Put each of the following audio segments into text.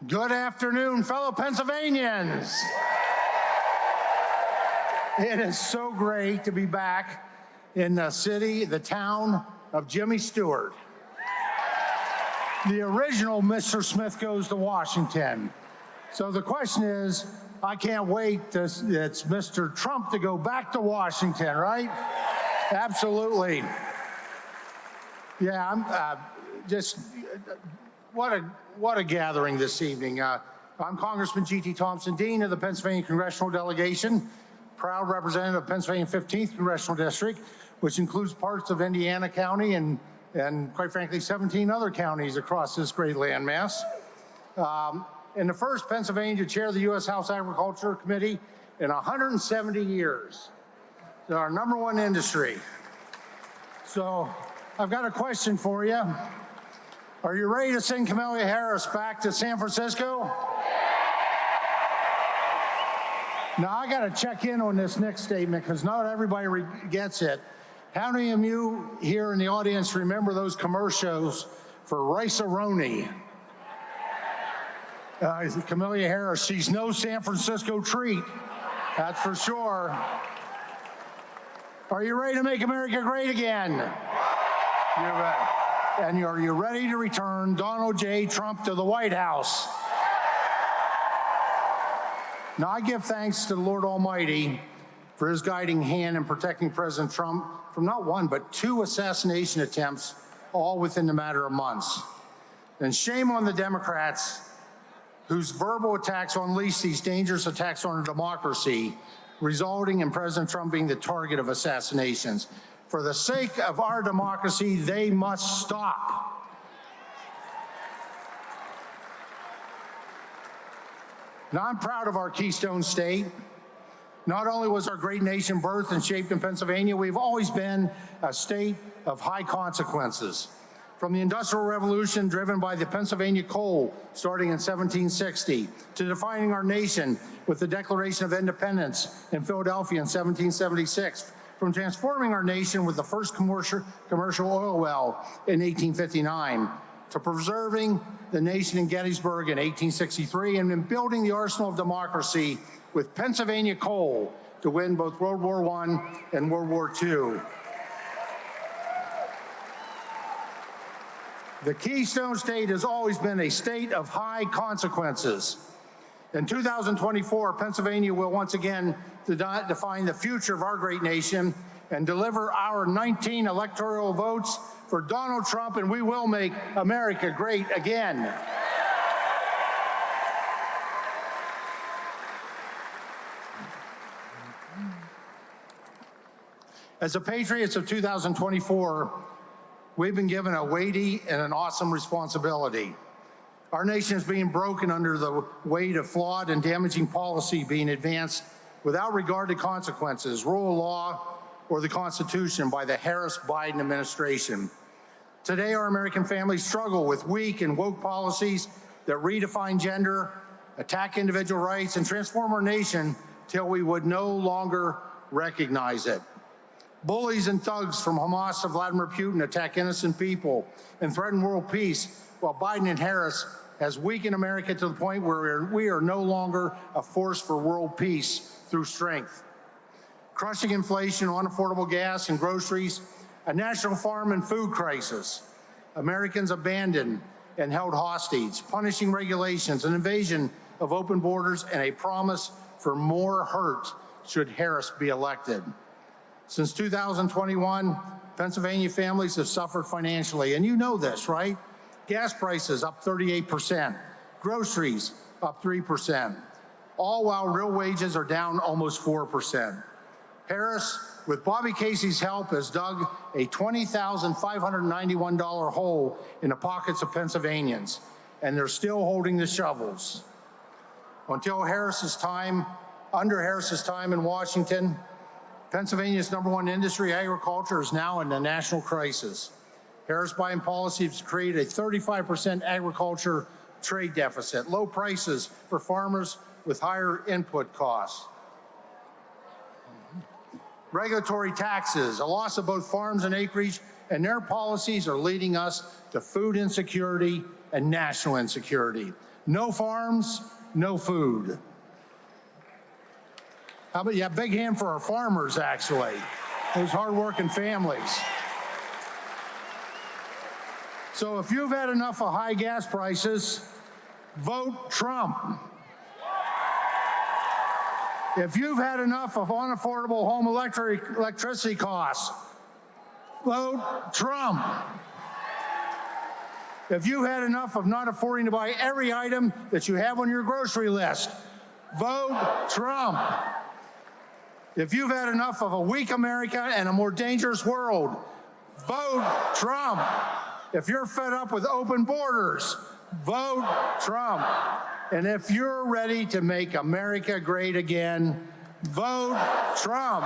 Good afternoon, fellow Pennsylvanians. It is so great to be back in the city, the town of Jimmy Stewart. The original Mr. Smith Goes to Washington. So the question is, I can't wait. It's Mr. Trump to go back to Washington, right? Absolutely. Yeah, I'm what a gathering this evening. I'm Congressman G.T. Thompson, Dean of the Pennsylvania Congressional Delegation, proud representative of Pennsylvania 15th Congressional District, which includes parts of Indiana County and quite frankly, 17 other counties across this great landmass. And the first Pennsylvania to chair the U.S. House Agriculture Committee in 170 years. It's our #1 industry. So I've got a question for you. Are you ready to send Kamala Harris back to San Francisco? Now, I got to check in on this next statement because not everybody gets it. How many of you here in the audience remember those commercials for Rice-A-Roni? Kamala Harris, she's no San Francisco treat, that's for sure. Are you ready to make America great again? You're ready. And are you ready to return Donald J. Trump to the White House? Now, I give thanks to the Lord Almighty for his guiding hand in protecting President Trump from not one, but 2 assassination attempts, all within a matter of months. And shame on the Democrats whose verbal attacks unleashed these dangerous attacks on our democracy, resulting in President Trump being the target of assassinations. For the sake of our democracy, they must stop. Now, I'm proud of our Keystone State. Not only was our great nation birthed and shaped in Pennsylvania, we've always been a state of high consequences. From the Industrial Revolution driven by the Pennsylvania coal starting in 1760, to defining our nation with the Declaration of Independence in Philadelphia in 1776, from transforming our nation with the first commercial oil well in 1859, to preserving the nation in Gettysburg in 1863, and in building the arsenal of democracy with Pennsylvania coal to win both World War I and World War II. The Keystone State has always been a state of high consequences. In 2024, Pennsylvania will once again define the future of our great nation and deliver our 19 electoral votes for Donald Trump, and we will make America great again. As the Patriots of 2024, we've been given a weighty and an awesome responsibility. Our nation is being broken under the weight of flawed and damaging policy being advanced without regard to consequences, rule of law, or the Constitution by the Harris-Biden administration. Today, our American families struggle with weak and woke policies that redefine gender, attack individual rights, and transform our nation till we would no longer recognize it. Bullies and thugs from Hamas to Vladimir Putin attack innocent people and threaten world peace, while Biden and Harris has weakened America to the point where we are no longer a force for world peace through strength. Crushing inflation, unaffordable gas and groceries, a national farm and food crisis, Americans abandoned and held hostage, punishing regulations, an invasion of open borders, and a promise for more hurt should Harris be elected. Since 2021, Pennsylvania families have suffered financially, and you know this, right? Gas prices up 38%, groceries up 3%, all while real wages are down almost 4%. Harris, with Bobby Casey's help, has dug a $20,591 hole in the pockets of Pennsylvanians, and they're still holding the shovels. Under Harris's time in Washington, Pennsylvania's #1 industry, agriculture, is now in a national crisis. Harris-Biden policies create a 35% agriculture trade deficit, low prices for farmers with higher input costs, regulatory taxes, a loss of both farms and acreage, and their policies are leading us to food insecurity and national insecurity. No farms, no food. How about, yeah, big hand for our farmers, actually, those hardworking families. So if you've had enough of high gas prices, vote Trump. If you've had enough of unaffordable home electricity costs, vote Trump. If you had enough of not affording to buy every item that you have on your grocery list, vote Trump. If you've had enough of a weak America and a more dangerous world, vote Trump. If you're fed up with open borders, vote Trump. And if you're ready to make America great again, vote Trump.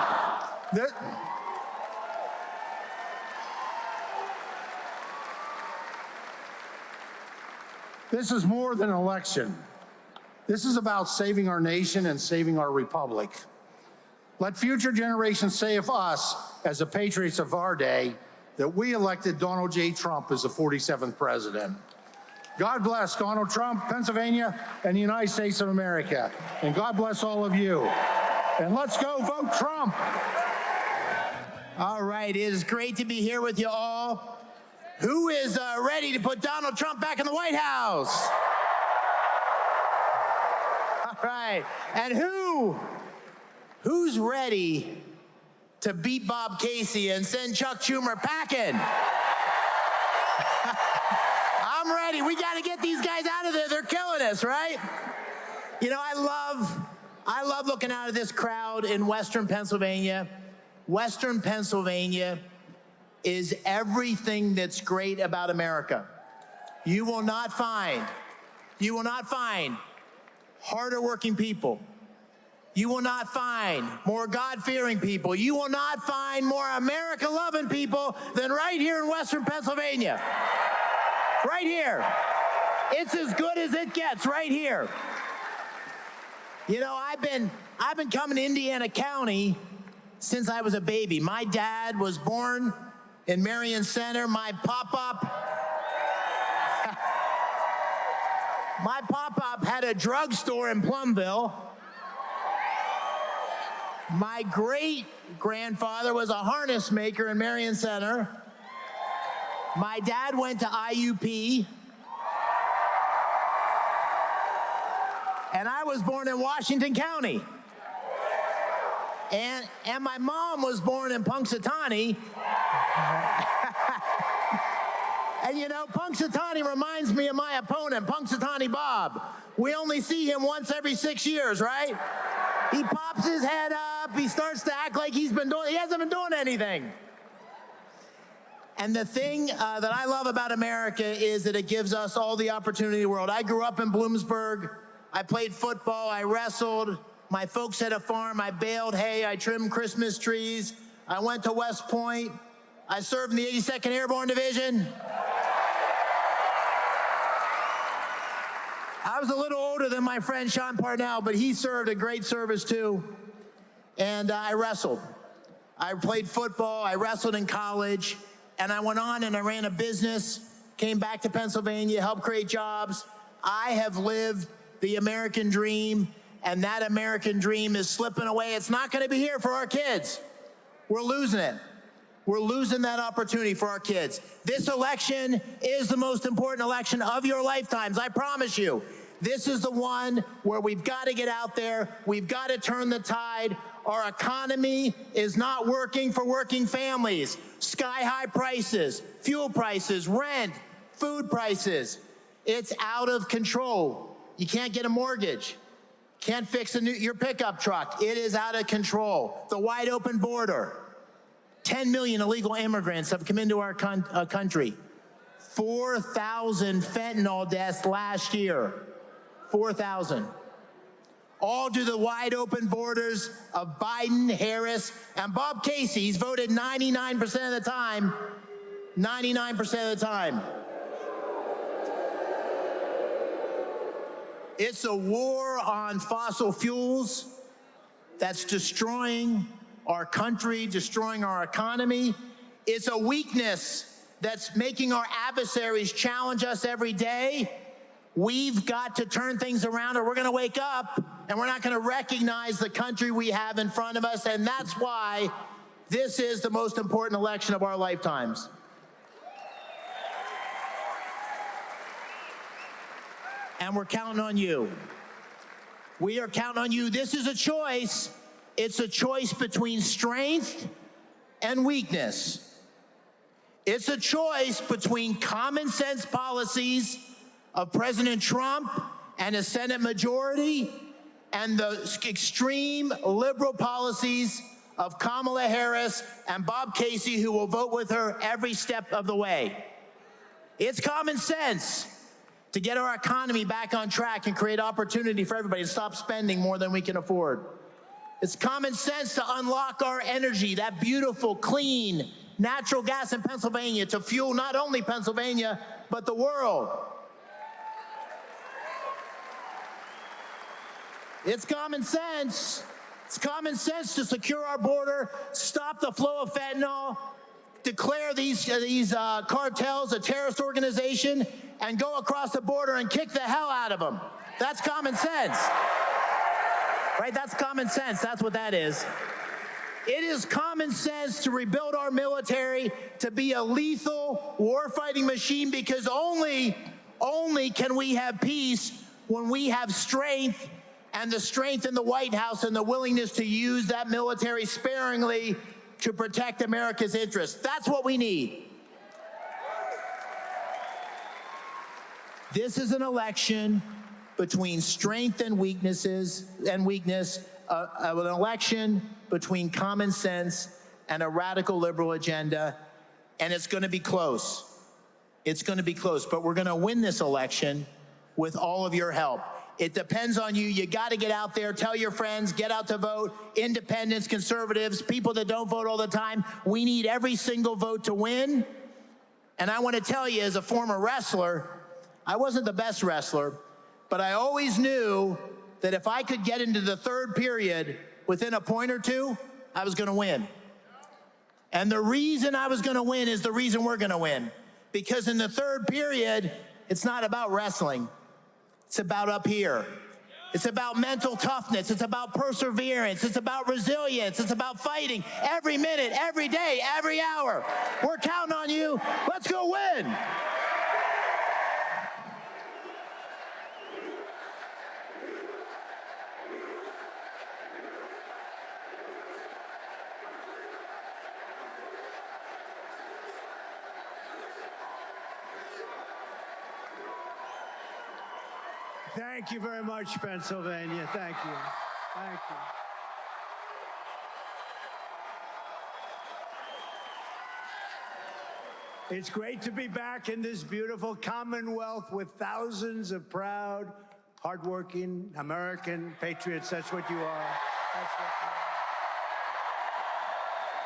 This is more than an election. This is about saving our nation and saving our republic. Let future generations say of us, as the patriots of our day, that we elected Donald J. Trump as the 47th president. God bless Donald Trump, Pennsylvania, and the United States of America. And God bless all of you. And let's go vote Trump. All right, it is great to be here with you all. Who is ready to put Donald Trump back in the White House? All right, and who's ready to beat Bob Casey and send Chuck Schumer packing? I'm ready. We got to get these guys out of there. They're killing us, right? You know, I love looking out at this crowd in Western Pennsylvania. Western Pennsylvania is everything that's great about America. You will not find harder working people. You will not find more God-fearing people. You will not find more America-loving people than right here in Western Pennsylvania. Right here. It's as good as it gets right here. You know, I've been coming to Indiana County since I was a baby. My dad was born in Marion Center. My pop-up had a drugstore in Plumville. My great-grandfather was a harness maker in Marion Center. My dad went to IUP. And I was born in Washington County. And my mom was born in Punxsutawney. And you know, Punxsutawney reminds me of my opponent, Punxsutawney Bob. We only see him once every 6 years, right? He pops his head up, he starts to act like he hasn't been doing anything. And the thing that I love about America is that it gives us all the opportunity in the world. I grew up in Bloomsburg. I played football, I wrestled. My folks had a farm. I baled hay, I trimmed Christmas trees. I went to West Point. I served in the 82nd Airborne Division. I was a little older than my friend Sean Parnell, but he served a great service too. And I wrestled. I played football, I wrestled in college, and I went on and I ran a business, came back to Pennsylvania, helped create jobs. I have lived the American dream, and that American dream is slipping away. It's not gonna be here for our kids. We're losing it. We're losing that opportunity for our kids. This election is the most important election of your lifetimes, I promise you. This is the one where we've got to get out there. We've got to turn the tide. Our economy is not working for working families. Sky-high prices, fuel prices, rent, food prices. It's out of control. You can't get a mortgage. Can't fix your pickup truck. It is out of control. The wide open border. 10 million illegal immigrants have come into our country. 4,000 fentanyl deaths last year. 4,000. All due to the wide open borders of Biden, Harris, and Bob Casey. He's voted 99% of the time. 99% of the time. It's a war on fossil fuels that's destroying our country, destroying our economy. It's a weakness that's making our adversaries challenge us every day. We've got to turn things around or we're going to wake up and we're not going to recognize the country we have in front of us. And that's why this is the most important election of our lifetimes. And we're counting on you. We are counting on you. This is a choice. It's a choice between strength and weakness. It's a choice between common sense policies of President Trump and a Senate majority and the extreme liberal policies of Kamala Harris and Bob Casey, who will vote with her every step of the way. It's common sense to get our economy back on track and create opportunity for everybody and stop spending more than we can afford. It's common sense to unlock our energy, that beautiful, clean, natural gas in Pennsylvania to fuel not only Pennsylvania, but the world. It's common sense. It's common sense to secure our border, stop the flow of fentanyl, declare these cartels a terrorist organization, and go across the border and kick the hell out of them. That's common sense. Right? That's common sense. That's what that is. It is common sense to rebuild our military to be a lethal warfighting machine, because only can we have peace when we have strength, and the strength in the White House and the willingness to use that military sparingly to protect America's interests. That's what we need. This is an election between strength and weakness, an election between common sense and a radical liberal agenda, and it's going to be close. It's going to be close, but we're going to win this election with all of your help. It depends on you. You got to get out there, tell your friends, get out to vote, independents, conservatives, people that don't vote all the time. We need every single vote to win. And I want to tell you, as a former wrestler, I wasn't the best wrestler, but I always knew that if I could get into the third period within a point or two, I was going to win. And the reason I was going to win is the reason we're going to win. Because in the third period, it's not about wrestling. It's about up here. It's about mental toughness. It's about perseverance. It's about resilience. It's about fighting every minute, every day, every hour. We're counting on you. Let's go win. Thank you very much, Pennsylvania. Thank you. Thank you. It's great to be back in this beautiful Commonwealth with thousands of proud, hardworking American patriots. That's what you are. That's what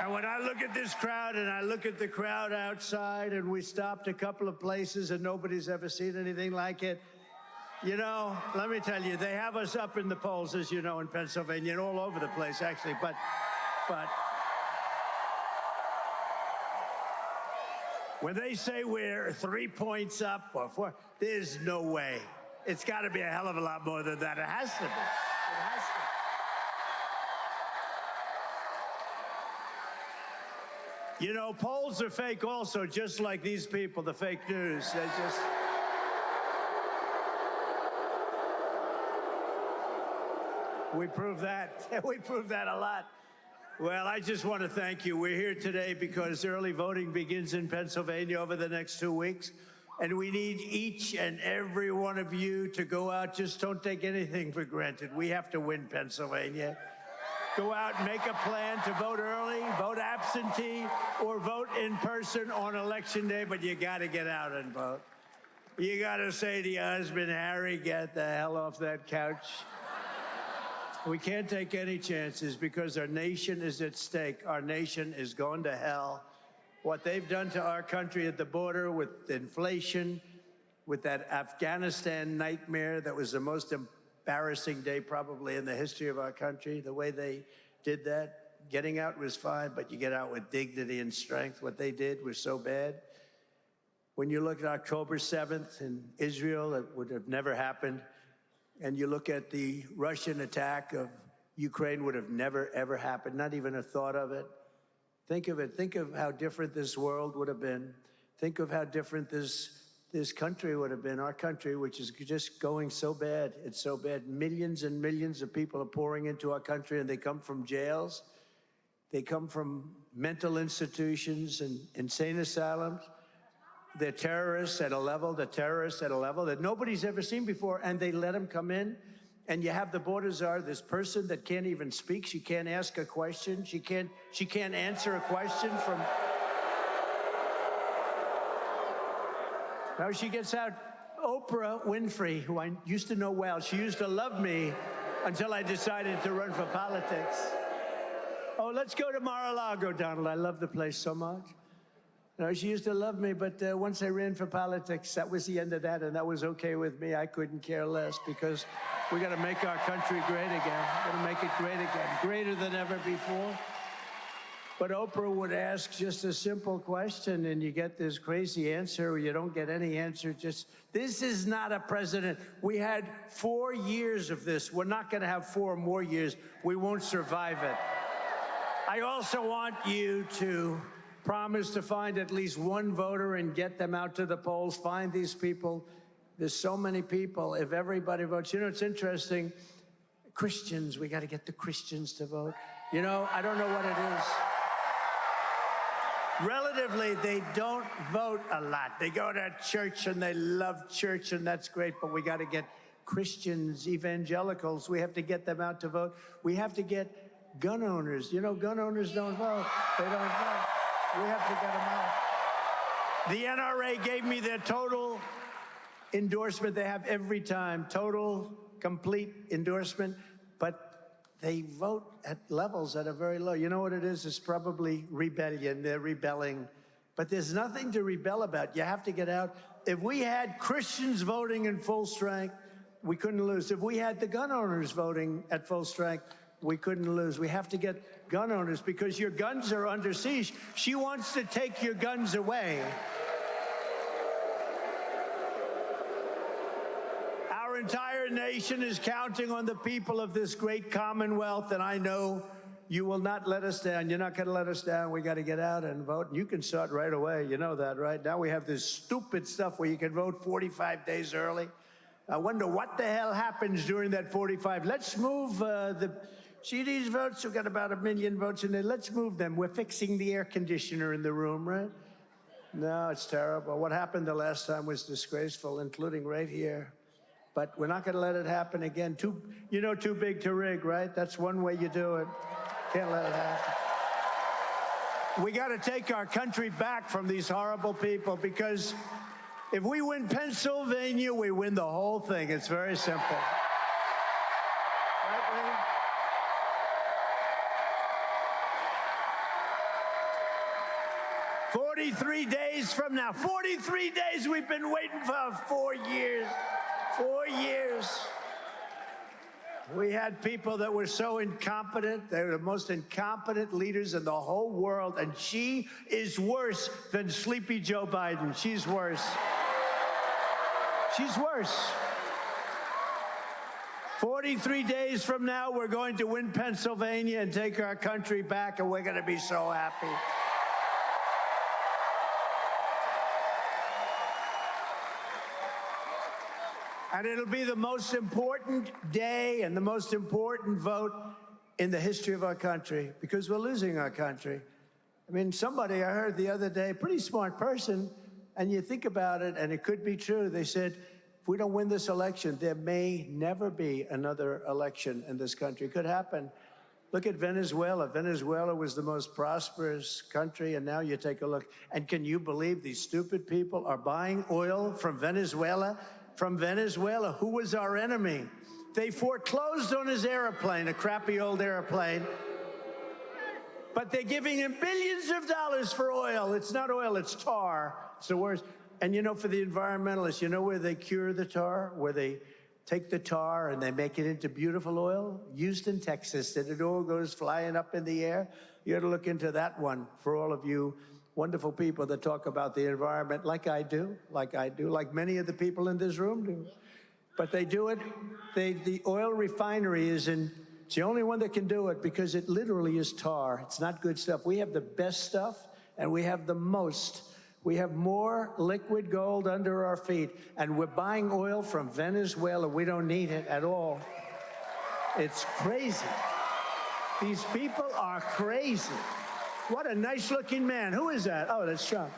you are. And when I look at this crowd and I look at the crowd outside, and we stopped a couple of places and nobody's ever seen anything like it, you know, let me tell you, they have us up in the polls, as you know, in Pennsylvania and all over the place, actually. But when they say we're 3 points up or 4, there's no way. It's got to be a hell of a lot more than that. It has to be. It has to. You know, polls are fake also, just like these people, the fake news. They just... We prove that. We prove that a lot. Well, I just want to thank you. We're here today because early voting begins in Pennsylvania over the next 2 weeks. And we need each and every one of you to go out. Just don't take anything for granted. We have to win Pennsylvania. Go out and make a plan to vote early, vote absentee, or vote in person on Election Day. But you got to get out and vote. You got to say to your husband, Harry, get the hell off that couch. We can't take any chances because our nation is at stake. Our nation is going to hell. What they've done to our country at the border with inflation, with that Afghanistan nightmare that was the most embarrassing day probably in the history of our country, the way they did that. Getting out was fine, but you get out with dignity and strength. What they did was so bad. When you look at October 7th in Israel, it would have never happened. And you look at the Russian attack of Ukraine, would have never, ever happened, not even a thought of it. Think of it. Think of how different this world would have been. Think of how different this country would have been, our country, which is just going so bad. It's so bad. Millions and millions of people are pouring into our country, and they come from jails. They come from mental institutions and insane asylums. They're terrorists at a level that nobody's ever seen before, and they let them come in. And you have the border czar, this person that can't even speak. She can't ask a question. She can't answer a question from... Now she gets out Oprah Winfrey, who I used to know well. She used to love me until I decided to run for politics. Oh, let's go to Mar-a-Lago, Donald. I love the place so much. No, she used to love me, but once I ran for politics, that was the end of that, and that was okay with me. I couldn't care less, because we got to make our country great again. We're going to make it great again, greater than ever before. But Oprah would ask just a simple question, and you get this crazy answer, or you don't get any answer. Just, this is not a president. We had 4 years of this. We're not going to have 4 more years. We won't survive it. I also want you to promise to find at least one voter and get them out to the polls. Find these people. There's so many people. If everybody votes, you know, it's interesting. Christians, we got to get the Christians to vote. You know, I don't know what it is. Relatively, they don't vote a lot. They go to church and they love church, and that's great, but we got to get Christians, evangelicals, we have to get them out to vote. We have to get gun owners. You know, gun owners don't vote. They don't vote. We have to get them out. The NRA gave me their total endorsement. They have every time, total, complete endorsement, but they vote at levels that are very low. You know what it is? It's probably rebellion. They're rebelling. But there's nothing to rebel about. You have to get out. If we had Christians voting in full strength, we couldn't lose. If we had the gun owners voting at full strength, we couldn't lose. We have to get gun owners, because your guns are under siege. She wants to take your guns away. Our entire nation is counting on the people of this great commonwealth, and I know you will not let us down. You're not going to let us down. We got to get out and vote. And you can start right away. You know that, right? Now we have this stupid stuff where you can vote 45 days early. I wonder what the hell happens during that 45. Let's move see these votes? We've got about 1 million votes in there. Let's move them. We're fixing the air conditioner in the room, right? No, it's terrible. What happened the last time was disgraceful, including right here. But we're not going to let it happen again. Too big to rig, right? That's one way you do it. Can't let it happen. We got to take our country back from these horrible people, because if we win Pennsylvania, we win the whole thing. It's very simple. Right, Wayne? 43 days from now. 43 days we've been waiting for 4 years. 4 years. We had people that were so incompetent. They were the most incompetent leaders in the whole world. And she is worse than Sleepy Joe Biden. She's worse. She's worse. 43 days from now, we're going to win Pennsylvania and take our country back, and we're going to be so happy. And it'll be the most important day and the most important vote in the history of our country, because we're losing our country. I mean, somebody I heard the other day, pretty smart person, and you think about it, and it could be true. They said, if we don't win this election, there may never be another election in this country. It could happen. Look at Venezuela. Venezuela was the most prosperous country, and now you take a look. And can you believe these stupid people are buying oil from Venezuela? From Venezuela, who was our enemy. They foreclosed on his airplane, a crappy old airplane. But they're giving him billions of dollars for oil. It's not oil, it's tar. It's the worst. And you know, for the environmentalists, you know where they cure the tar? Where they take the tar and they make it into beautiful oil? Houston, Texas, and it all goes flying up in the air. You ought to look into that one for all of you wonderful people that talk about the environment like I do, like many of the people in this room do. But they do it, the oil refinery it's the only one that can do it because it literally is tar. It's not good stuff. We have the best stuff and we have the most. We have more liquid gold under our feet, and we're buying oil from Venezuela. We don't need it at all. It's crazy. These people are crazy. What a nice-looking man. Who is that? Oh, that's Trump.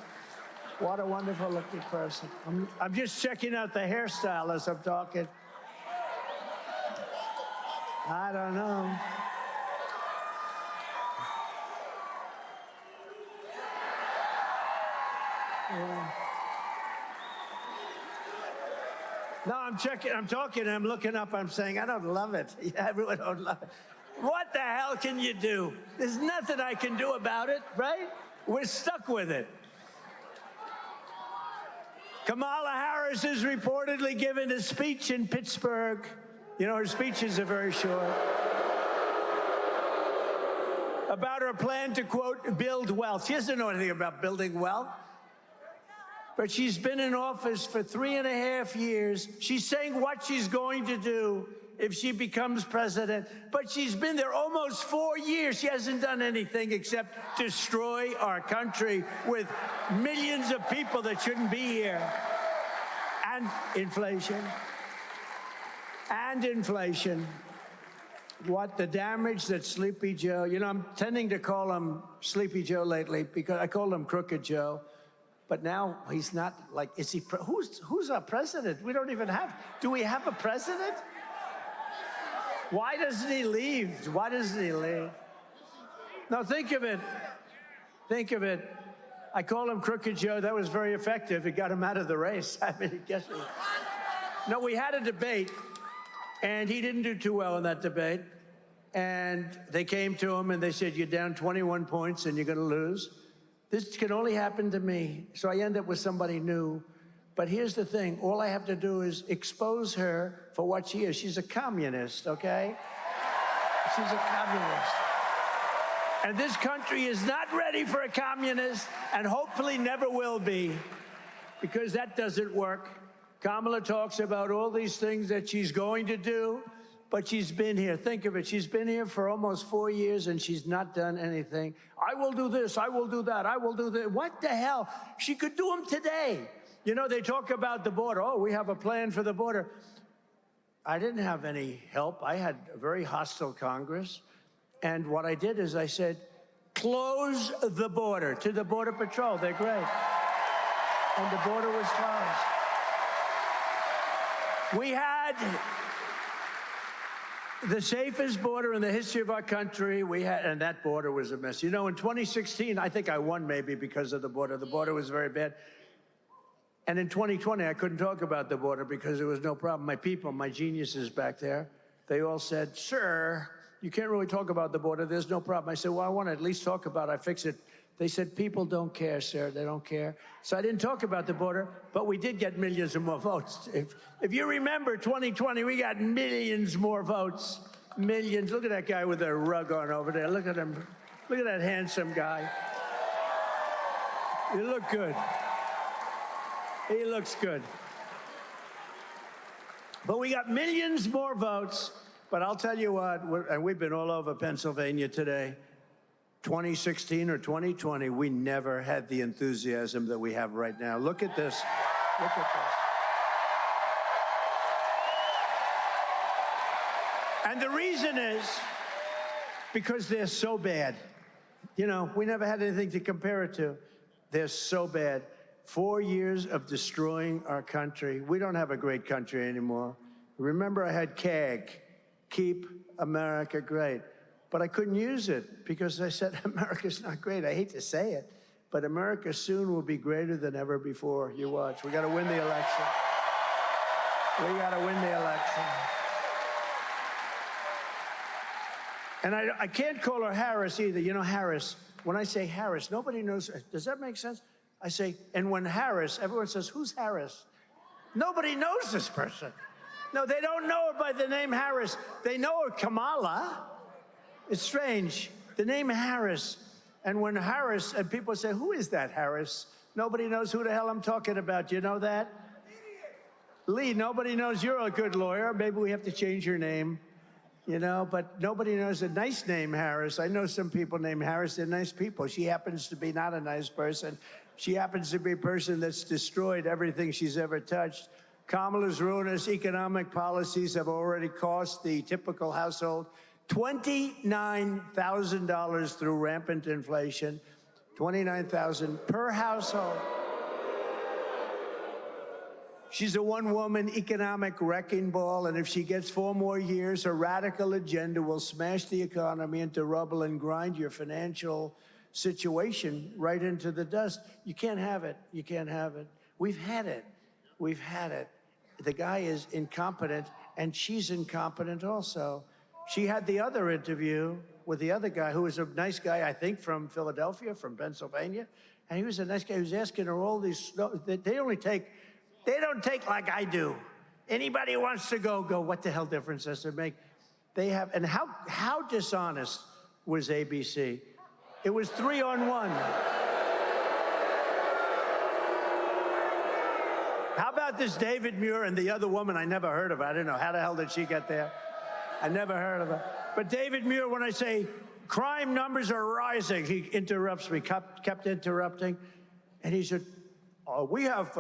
What a wonderful-looking person. I'm just checking out the hairstyle as I'm talking. I don't know. Yeah. No, I'm checking, I'm talking, I'm looking up, I'm saying, I don't love it. Yeah, everyone don't love it. What the hell can you do? There's nothing I can do about it, right? We're stuck with it. Kamala Harris is reportedly giving a speech in Pittsburgh. You know, her speeches are very short. About her plan to, quote, build wealth. She doesn't know anything about building wealth. But she's been in office for 3.5 years. She's saying what she's going to do if she becomes president. But she's been there almost 4 years. She hasn't done anything except destroy our country with millions of people that shouldn't be here. And inflation. And inflation. What the damage that Sleepy Joe, you know, I'm tending to call him Sleepy Joe lately because I called him Crooked Joe. But now he's not like, is he, who's our president? We don't even have, do we have a president? Why doesn't he leave? Why doesn't he leave? Now think of it. Think of it. I call him Crooked Joe. That was very effective. It got him out of the race. I mean, guess what? No, we had a debate, and he didn't do too well in that debate. And they came to him and they said, you're down 21 points and you're going to lose. This can only happen to me. So I end up with somebody new. But here's the thing. All I have to do is expose her for what she is. She's a communist, okay? She's a communist. And this country is not ready for a communist and hopefully never will be, because that doesn't work. Kamala talks about all these things that she's going to do, but she's been here. Think of it. She's been here for almost 4 years, and she's not done anything. I will do this. I will do that. I will do that. What the hell? She could do them today. You know, they talk about the border. Oh, we have a plan for the border. I didn't have any help. I had a very hostile Congress. And what I did is I said, close the border to the Border Patrol. They're great. And the border was closed. We had the safest border in the history of our country. And that border was a mess. You know, in 2016, I think I won maybe because of the border. The border was very bad. And in 2020, I couldn't talk about the border because there was no problem. My people, my geniuses back there, they all said, sir, you can't really talk about the border. There's no problem. I said, well, I want to at least talk about it. I fix it. They said, people don't care, sir. They don't care. So I didn't talk about the border, but we did get millions of more votes. If you remember 2020, we got millions more votes. Millions. Look at that guy with a rug on over there. Look at him. Look at that handsome guy. You look good. He looks good. But we got millions more votes. But I'll tell you what, and we've been all over Pennsylvania today. 2016 or 2020, we never had the enthusiasm that we have right now. Look at this. Look at this. And the reason is because they're so bad. You know, we never had anything to compare it to. They're so bad. 4 years of destroying our country. We don't have a great country anymore. Remember, I had CAG, Keep America Great. But I couldn't use it because I said, America's not great. I hate to say it, but America soon will be greater than ever before. You watch. We got to win the election. We got to win the election. And I can't call her Harris either. You know, Harris, when I say Harris, nobody knows. Does that make sense? I say, and when Harris, everyone says, who's Harris? Nobody knows this person. No, they don't know her by the name Harris. They know her Kamala. It's strange. The name Harris. And when Harris, and people say, who is that Harris? Nobody knows who the hell I'm talking about. You know that? Lee, nobody knows you're a good lawyer. Maybe we have to change your name, you know, but nobody knows a nice name, Harris. I know some people named Harris. They're nice people. She happens to be not a nice person. She happens to be a person that's destroyed everything she's ever touched. Kamala's ruinous economic policies have already cost the typical household $29,000 through rampant inflation, $29,000 per household. She's a one-woman economic wrecking ball, and if she gets 4 more years, her radical agenda will smash the economy into rubble and grind your financial situation right into the dust. You can't have it. You can't have it. We've had it. We've had it. The guy is incompetent, and she's incompetent also. She had the other interview with the other guy, who was a nice guy, I think, from Philadelphia, from Pennsylvania, and he was a nice guy. He was asking her all these. They don't take like I do. Anybody who wants to go, go. What the hell difference does it make? They have, and how dishonest was ABC? It was 3-on-1. How about this David Muir and the other woman I never heard of? I don't know. How the hell did she get there? I never heard of her. But David Muir, when I say crime numbers are rising, he interrupts me, kept interrupting. And he said, we have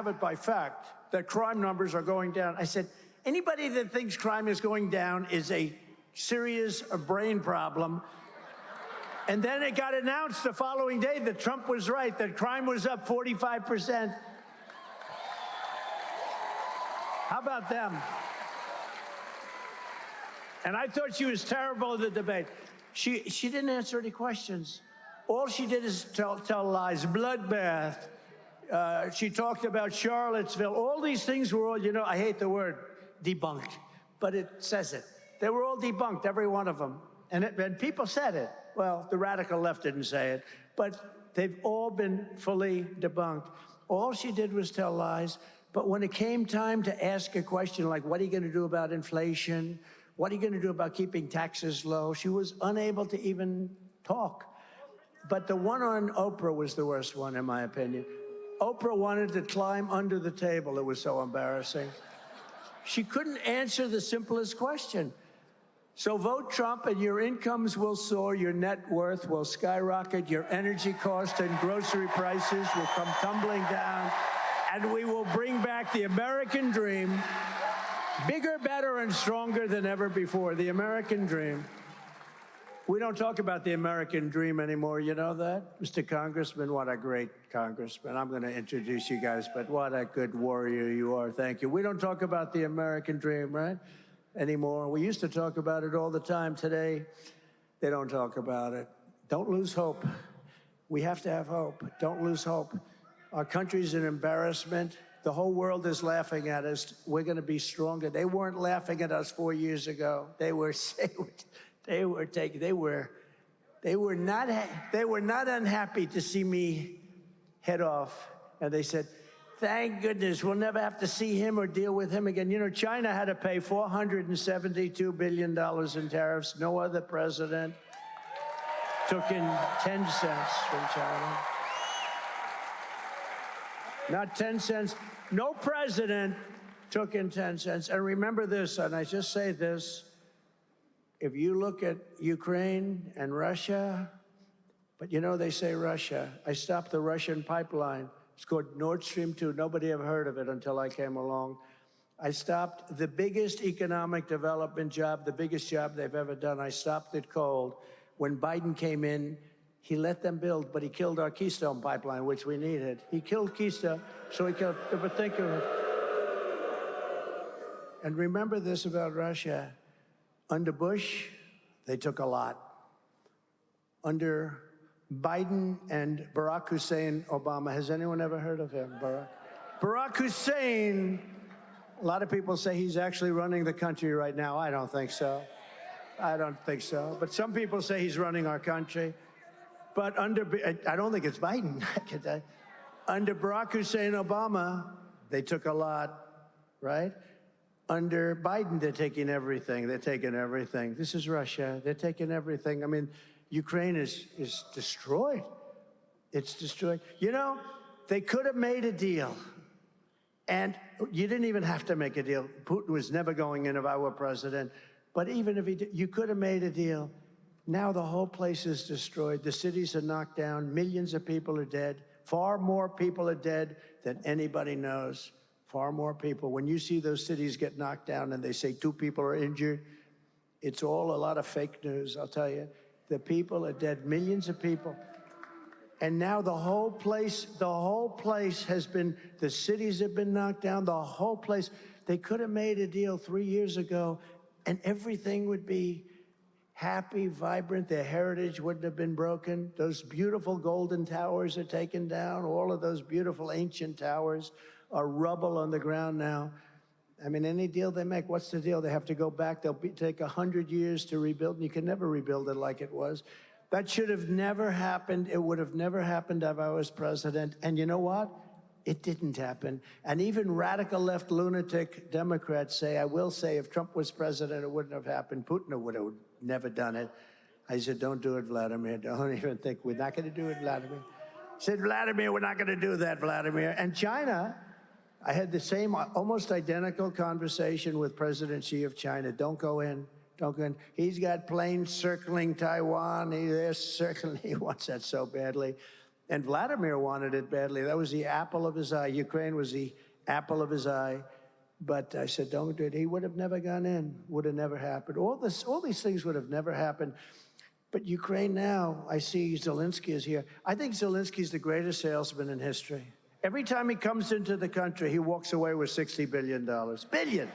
it by fact that crime numbers are going down. I said, anybody that thinks crime is going down is a serious brain problem. And then it got announced the following day that Trump was right, that crime was up 45%. How about them? And I thought she was terrible in the debate. She didn't answer any questions. All she did is tell lies, bloodbath. She talked about Charlottesville. All these things were all, you know, I hate the word debunked, but it says it. They were all debunked, every one of them. And people said it. Well, the radical left didn't say it, but they've all been fully debunked. All she did was tell lies. But when it came time to ask a question like, what are you going to do about inflation? What are you going to do about keeping taxes low? She was unable to even talk. But the one on Oprah was the worst one, in my opinion. Oprah wanted to climb under the table. It was so embarrassing. She couldn't answer the simplest question. So vote Trump and your incomes will soar, your net worth will skyrocket, your energy costs and grocery prices will come tumbling down, and we will bring back the American dream, bigger, better, and stronger than ever before. The American dream. We don't talk about the American dream anymore, you know that? Mr. Congressman, what a great congressman. I'm going to introduce you guys, but what a good warrior you are. Thank you. We don't talk about the American dream, right? Anymore. We used to talk about it all the time. Today, they don't talk about it. Don't lose hope. We have to have hope. Don't lose hope. Our country's an embarrassment. The whole world is laughing at us. We're going to be stronger. They weren't laughing at us 4 years ago. They were not unhappy to see me head off. And they said, thank goodness we'll never have to see him or deal with him again. You know, China had to pay $472 billion in tariffs. No other president took in 10 cents from China. Not 10 cents. No president took in 10 cents. And remember this, and I just say this, if you look at Ukraine and Russia, but you know they say Russia. I stopped the Russian pipeline. It's called Nord Stream 2. Nobody ever heard of it until I came along. I stopped the biggest economic development job, the biggest job they've ever done. I stopped it cold. When Biden came in, he let them build, but he killed our Keystone pipeline, which we needed. He killed Keystone, so he killed, but think of it. And remember this about Russia. Under Bush, they took a lot. Under Biden and Barack Hussein Obama, has anyone ever heard of him, Barack? Barack Hussein, a lot of people say he's actually running the country right now. I don't think so. I don't think so. But some people say he's running our country. But I don't think it's Biden. Under Barack Hussein Obama, they took a lot, right? Under Biden, they're taking everything. They're taking everything. This is Russia. They're taking everything. I mean, Ukraine is destroyed. It's destroyed. You know, they could have made a deal. And you didn't even have to make a deal. Putin was never going in if I were president. But even if he did, you could have made a deal. Now the whole place is destroyed. The cities are knocked down. Millions of people are dead. Far more people are dead than anybody knows. Far more people. When you see those cities get knocked down and they say 2 people are injured, it's all a lot of fake news, I'll tell you. The people are dead, millions of people. And now the whole place has been, the cities have been knocked down, the whole place. They could have made a deal 3 years ago and everything would be happy, vibrant. Their heritage wouldn't have been broken. Those beautiful golden towers are taken down. All of those beautiful ancient towers are rubble on the ground now. I mean, any deal they make, what's the deal? They have to go back. They'll take 100 years to rebuild, and you can never rebuild it like it was. That should have never happened. It would have never happened if I was president. And you know what? It didn't happen. And even radical left lunatic Democrats say, I will say, if Trump was president, it wouldn't have happened. Putin would have never done it. I said, don't do it, Vladimir. Don't even think. We're not going to do it, Vladimir. I said, Vladimir, we're not going to do that, Vladimir. And China, I had the same, almost identical conversation with President Xi of China. Don't go in. Don't go in. He's got planes circling Taiwan. They're circling. He wants that so badly. And Vladimir wanted it badly. That was the apple of his eye. Ukraine was the apple of his eye. But I said, don't do it. He would have never gone in. Would have never happened. All these things would have never happened. But Ukraine now, I see Zelensky is here. I think Zelensky's the greatest salesman in history. Every time he comes into the country, he walks away with $60 billion. Billion!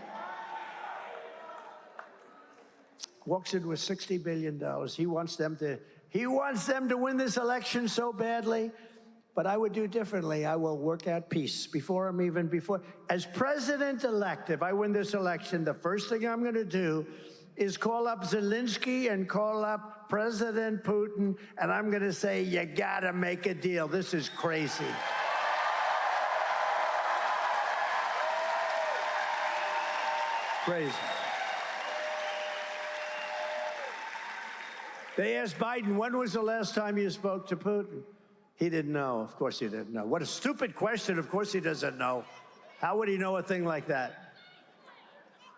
Walks in with $60 billion. He wants them to win this election so badly. But I would do differently. I will work out peace as president-elect. If I win this election, the first thing I'm going to do is call up Zelensky and call up President Putin, and I'm going to say, you got to make a deal. This is crazy. Crazy. They asked Biden, when was the last time you spoke to Putin? He didn't know. Of course he didn't know. What a stupid question. Of course he doesn't know. How would he know a thing like that?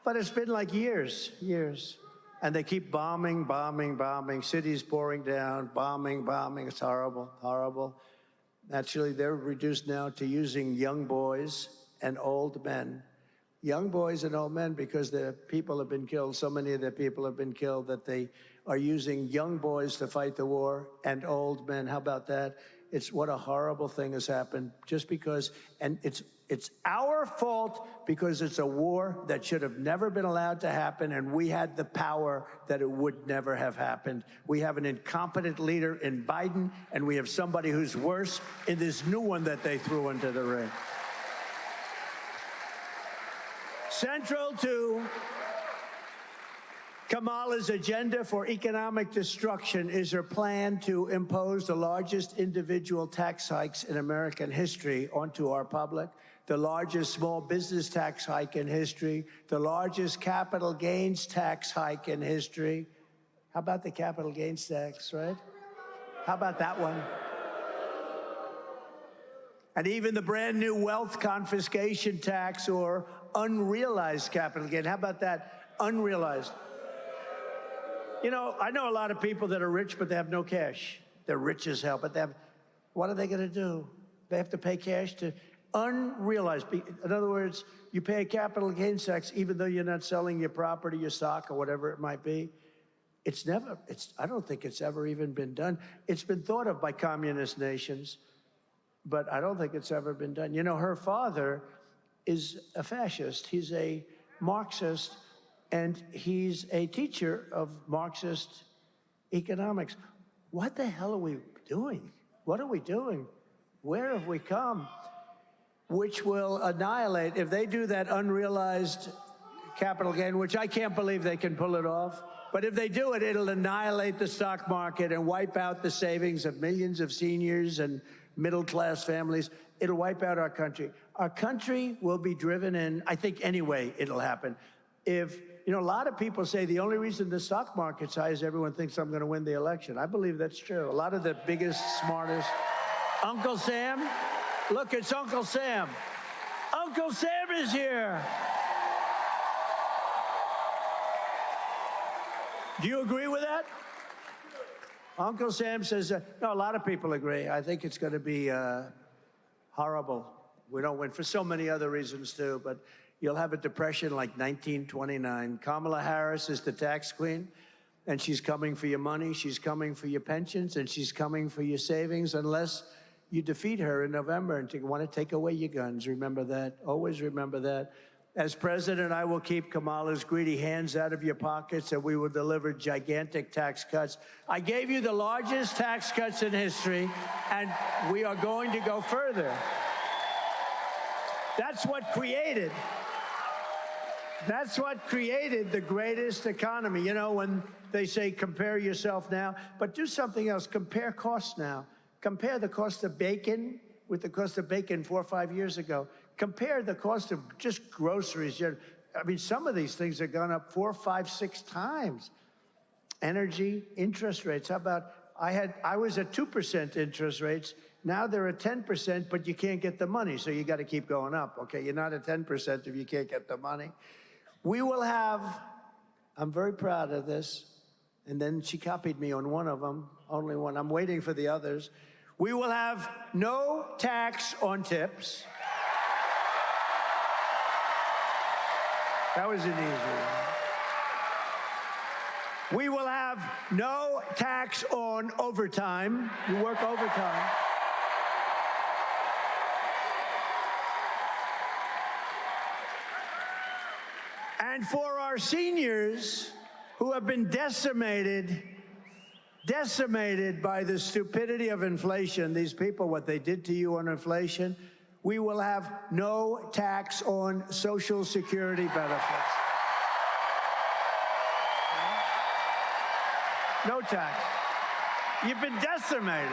But it's been like years. And they keep bombing, cities pouring down, bombing. It's horrible, horrible. Actually, they're reduced now to using young boys and old men. Young boys and old men, because their people have been killed. So many of their people have been killed that they are using young boys to fight the war and old men. How about that? It's what a horrible thing has happened just because, and it's our fault because it's a war that should have never been allowed to happen, and we had the power that it would never have happened. We have an incompetent leader in Biden, and we have somebody who's worse in this new one that they threw into the ring. Central to Kamala's agenda for economic destruction is her plan to impose the largest individual tax hikes in American history onto our public, the largest small business tax hike in history, the largest capital gains tax hike in history. How about the capital gains tax, right? How about that one? And even the brand new wealth confiscation tax or unrealized capital gain. How about that? Unrealized. You know, I know a lot of people that are rich, but they have no cash. They're rich as hell, but what are they going to do? They have to pay cash to unrealized. In other words, you pay a capital gains tax even though you're not selling your property, your stock, or whatever it might be. I don't think it's ever even been done. It's been thought of by communist nations, but I don't think it's ever been done. You know, her father is a fascist. He's a Marxist, and he's a teacher of Marxist economics. What the hell are we doing? What are we doing? Where have we come? Which will annihilate, if they do that unrealized capital gain, which I can't believe they can pull it off, but if they do it, it'll annihilate the stock market and wipe out the savings of millions of seniors and middle-class families. It'll wipe out our country. Our country will be driven in, I think anyway it'll happen. if, a lot of people say the only reason the stock market's high is everyone thinks I'm going to win the election. I believe that's true. A lot of the biggest, smartest. Uncle Sam? Look, it's Uncle Sam. Uncle Sam is here. Do you agree with that? Uncle Sam says, no, a lot of people agree. I think it's going to be horrible. We don't win for so many other reasons, too, but you'll have a depression like 1929. Kamala Harris is the tax queen, and she's coming for your money, she's coming for your pensions, and she's coming for your savings unless you defeat her in November and want to take away your guns. Remember that. Always remember that. As president, I will keep Kamala's greedy hands out of your pockets, and we will deliver gigantic tax cuts. I gave you the largest tax cuts in history, and we are going to go further. That's what created the greatest economy. You know, when they say compare yourself now, but do something else. Compare costs now. Compare the cost of bacon with the cost of bacon 4 or 5 years ago. Compare the cost of just groceries. I mean, some of these things have gone up 4, 5, 6 times. Energy, interest rates. How about, I was at 2% interest rates. Now they're at 10%, but you can't get the money, so you got to keep going up. Okay, you're not at 10% if you can't get the money. We will have, I'm very proud of this, and then she copied me on one of them, only one. I'm waiting for the others. We will have no tax on tips. That was an easy one. We will have no tax on overtime. You work overtime. And for our seniors who have been decimated by the stupidity of inflation, these people, what they did to you on inflation, we will have no tax on Social Security benefits. No tax. You've been decimated.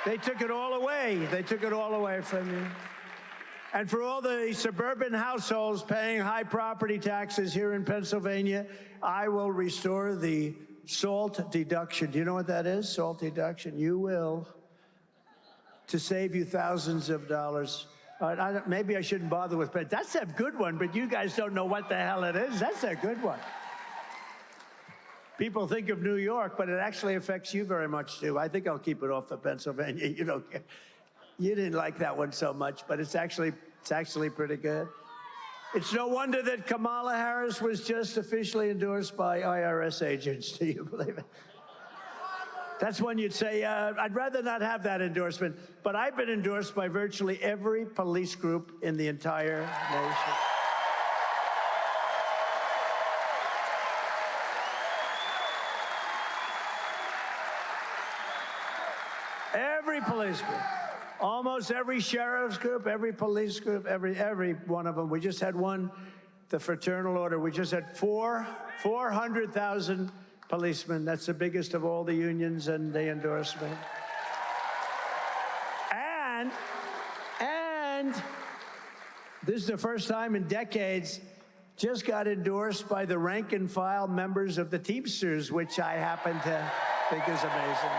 They took it all away. They took it all away from you. And for all the suburban households paying high property taxes here in Pennsylvania, I will restore the SALT deduction. Do you know what that is, SALT deduction? You will. To save you thousands of dollars. Maybe I shouldn't bother with, but that's a good one, but you guys don't know what the hell it is. That's a good one. People think of New York, but it actually affects you very much, too. I think I'll keep it off the Pennsylvania. You didn't like that one so much, but it's actually pretty good. It's no wonder that Kamala Harris was just officially endorsed by IRS agents. Do you believe it? That's when you'd say, I'd rather not have that endorsement. But I've been endorsed by virtually every police group in the entire nation. Every police group. Almost every sheriff's group, every police group, every one of them. We just had one, the Fraternal Order. We just had 400,000 policemen. That's the biggest of all the unions, and they endorsed me. And this is the first time in decades, just got endorsed by the rank and file members of the Teamsters, which I happen to think is amazing.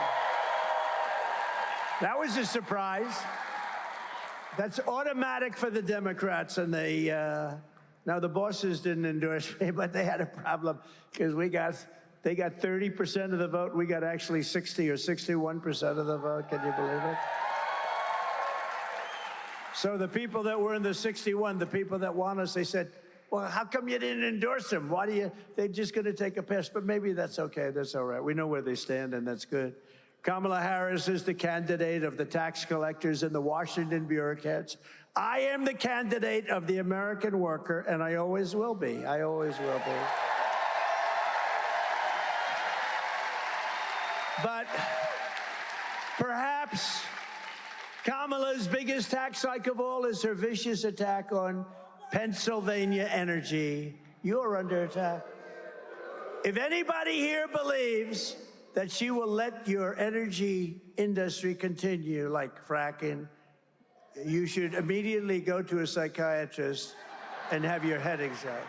That was a surprise. That's automatic for the Democrats, and now the bosses didn't endorse me, but they had a problem because they got 30% of the vote. We got actually 60 or 61% of the vote. Can you believe it? So the people that were in the 61, the people that want us, they said, well, how come you didn't endorse them? They're just going to take a pass. But maybe that's okay. That's all right. We know where they stand, and that's good. Kamala Harris is the candidate of the tax collectors and the Washington bureaucrats. I am the candidate of the American worker, and I always will be. I always will be. But perhaps Kamala's biggest tax hike of all is her vicious attack on Pennsylvania energy. You're under attack. If anybody here believes that she will let your energy industry continue, like fracking, you should immediately go to a psychiatrist and have your head examined.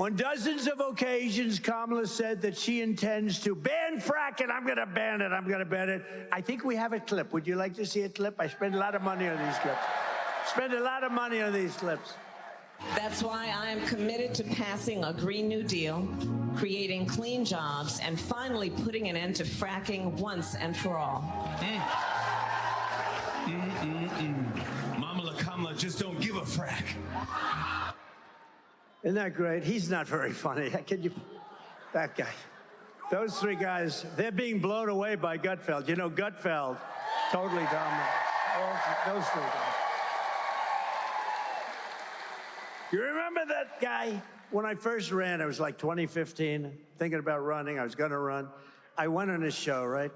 On dozens of occasions, Kamala said that she intends to ban fracking. I'm going to ban it. I'm going to ban it. I think we have a clip. Would you like to see a clip? I spend a lot of money on these clips. Spend a lot of money on these clips. That's why I am committed to passing a Green New Deal, creating clean jobs, and finally putting an end to fracking once and for all. Mama Kamala just don't give a frack. Isn't that great? He's not very funny. Can you? That guy. Those three guys, they're being blown away by Gutfeld. You know, Gutfeld totally dominates. Those three guys. You remember that guy? When I first ran, it was like 2015, thinking about running. I was going to run. I went on his show, right?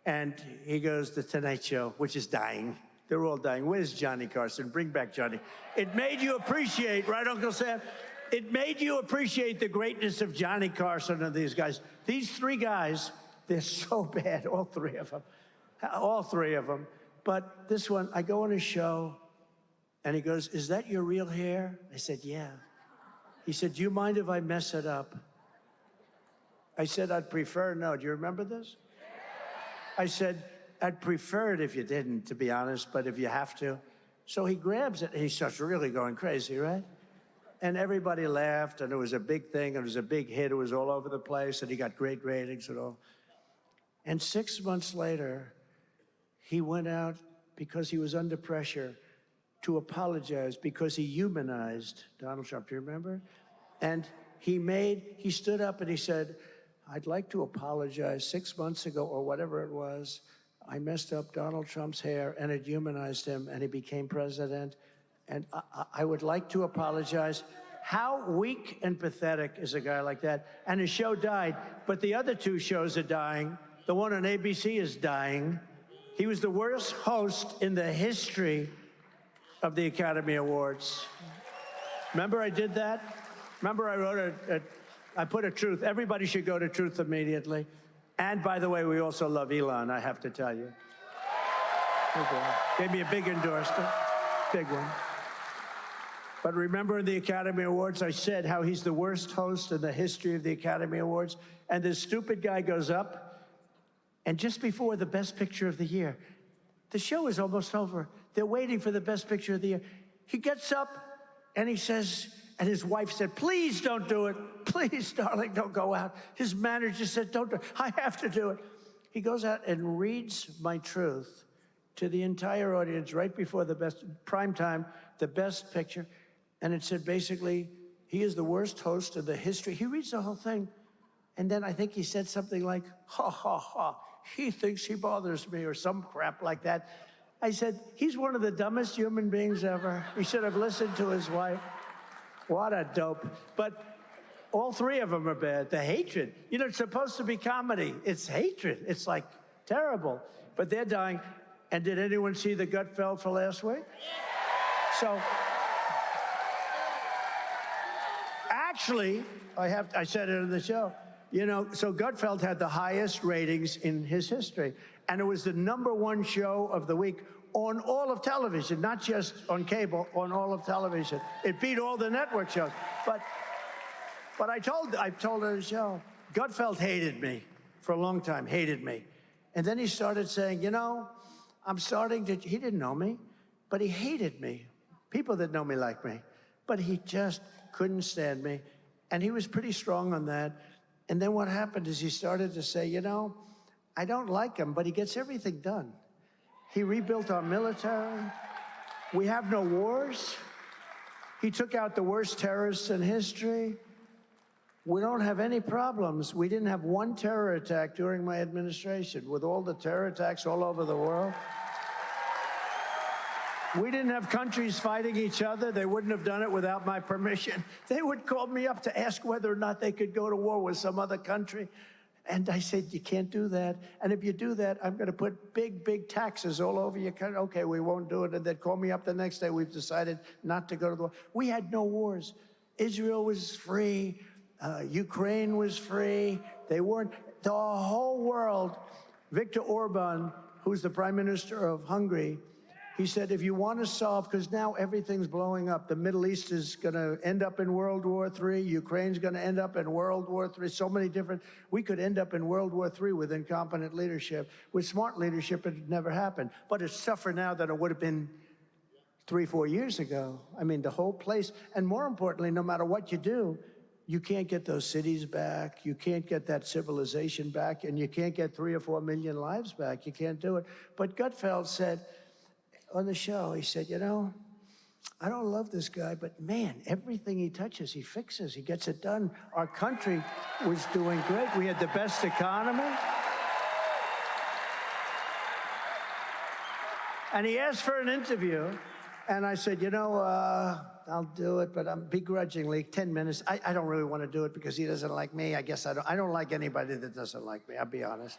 And he goes, The Tonight Show, which is dying. They're all dying. Where's Johnny Carson? Bring back Johnny. It made you appreciate, right, Uncle Sam? It made you appreciate the greatness of Johnny Carson and these guys. These three guys, they're so bad, all three of them. All three of them. But this one, I go on his show, and he goes, Is that your real hair? I said, yeah. He said, do you mind if I mess it up? I said, I'd prefer no. Do you remember this? I said, I'd prefer it if you didn't, to be honest, but if you have to. So he grabs it, and he starts really going crazy, right? And everybody laughed, and it was a big thing, and it was a big hit. It was all over the place, and he got great ratings and all. And 6 months later, he went out because he was under pressure to apologize because he humanized Donald Trump. Do you remember? And he stood up and he said, I'd like to apologize. 6 months ago, or whatever it was, I messed up Donald Trump's hair and it humanized him and he became president. And I would like to apologize. How weak and pathetic is a guy like that? And his show died, but the other two shows are dying. The one on ABC is dying. He was the worst host in the history of the Academy Awards. Remember I did that? Remember I wrote I put a truth. Everybody should go to Truth immediately. And by the way, we also love Elon, I have to tell you. Gave me a big endorsement, big one. But remember in the Academy Awards, I said how he's the worst host in the history of the Academy Awards. And this stupid guy goes up, and just before the Best Picture of the Year, the show is almost over. They're waiting for the Best Picture of the Year. He gets up and he says, and his wife said, please don't do it. Please, darling, don't go out. His manager said, don't do it. I have to do it. He goes out and reads my truth to the entire audience right before the prime time, the Best Picture. And it said basically, he is the worst host of the history. He reads the whole thing. And then I think he said something like, ha, ha, ha. He thinks he bothers me or some crap like that. I said, he's one of the dumbest human beings ever. He should have listened to his wife. What a dope. But all three of them are bad. The hatred. You know, it's supposed to be comedy. It's hatred. It's like terrible. But they're dying. And did anyone see the Gutfeld for last week? So, actually, I said it in the show. You know, so Gutfeld had the highest ratings in his history. And it was the #1 show of the week on all of television, not just on cable, on all of television. It beat all the network shows. But I told her the show, Gutfeld hated me for a long time, hated me. And then he started saying, you know, he didn't know me, but he hated me. People that know me like me. But he just couldn't stand me. And he was pretty strong on that. And then what happened is he started to say, you know, I don't like him, but he gets everything done. He rebuilt our military. We have no wars. He took out the worst terrorists in history. We don't have any problems. We didn't have one terror attack during my administration. With all the terror attacks all over the world, we didn't have countries fighting each other. They wouldn't have done it without my permission. They would call me up to ask whether or not they could go to war with some other country. And I said, you can't do that. And if you do that, I'm going to put big, big taxes all over your country. Okay, we won't do it. And they'd call me up the next day. We've decided not to go to the war. We had no wars. Israel was free. Ukraine was free. They weren't. The whole world, Viktor Orban, who's the prime minister of Hungary, He said, if you want to solve, because now everything's blowing up. The Middle East is going to end up in World War III. Ukraine's going to end up in World War III. So many different, we could end up in World War III with incompetent leadership. With smart leadership, it had never happened. But it's tougher now than it would have been 3, 4 years ago. I mean, the whole place. And more importantly, no matter what you do, you can't get those cities back. You can't get that civilization back. And you can't get 3 or 4 million lives back. You can't do it. But Gutfeld said, on the show, he said, you know, I don't love this guy, but man, everything he touches, he fixes, he gets it done. Our country was doing great. We had the best economy. And he asked for an interview, and I said, you know, I'll do it, but I'm begrudgingly, 10 minutes. I don't really want to do it because he doesn't like me. I guess I don't like anybody that doesn't like me, I'll be honest.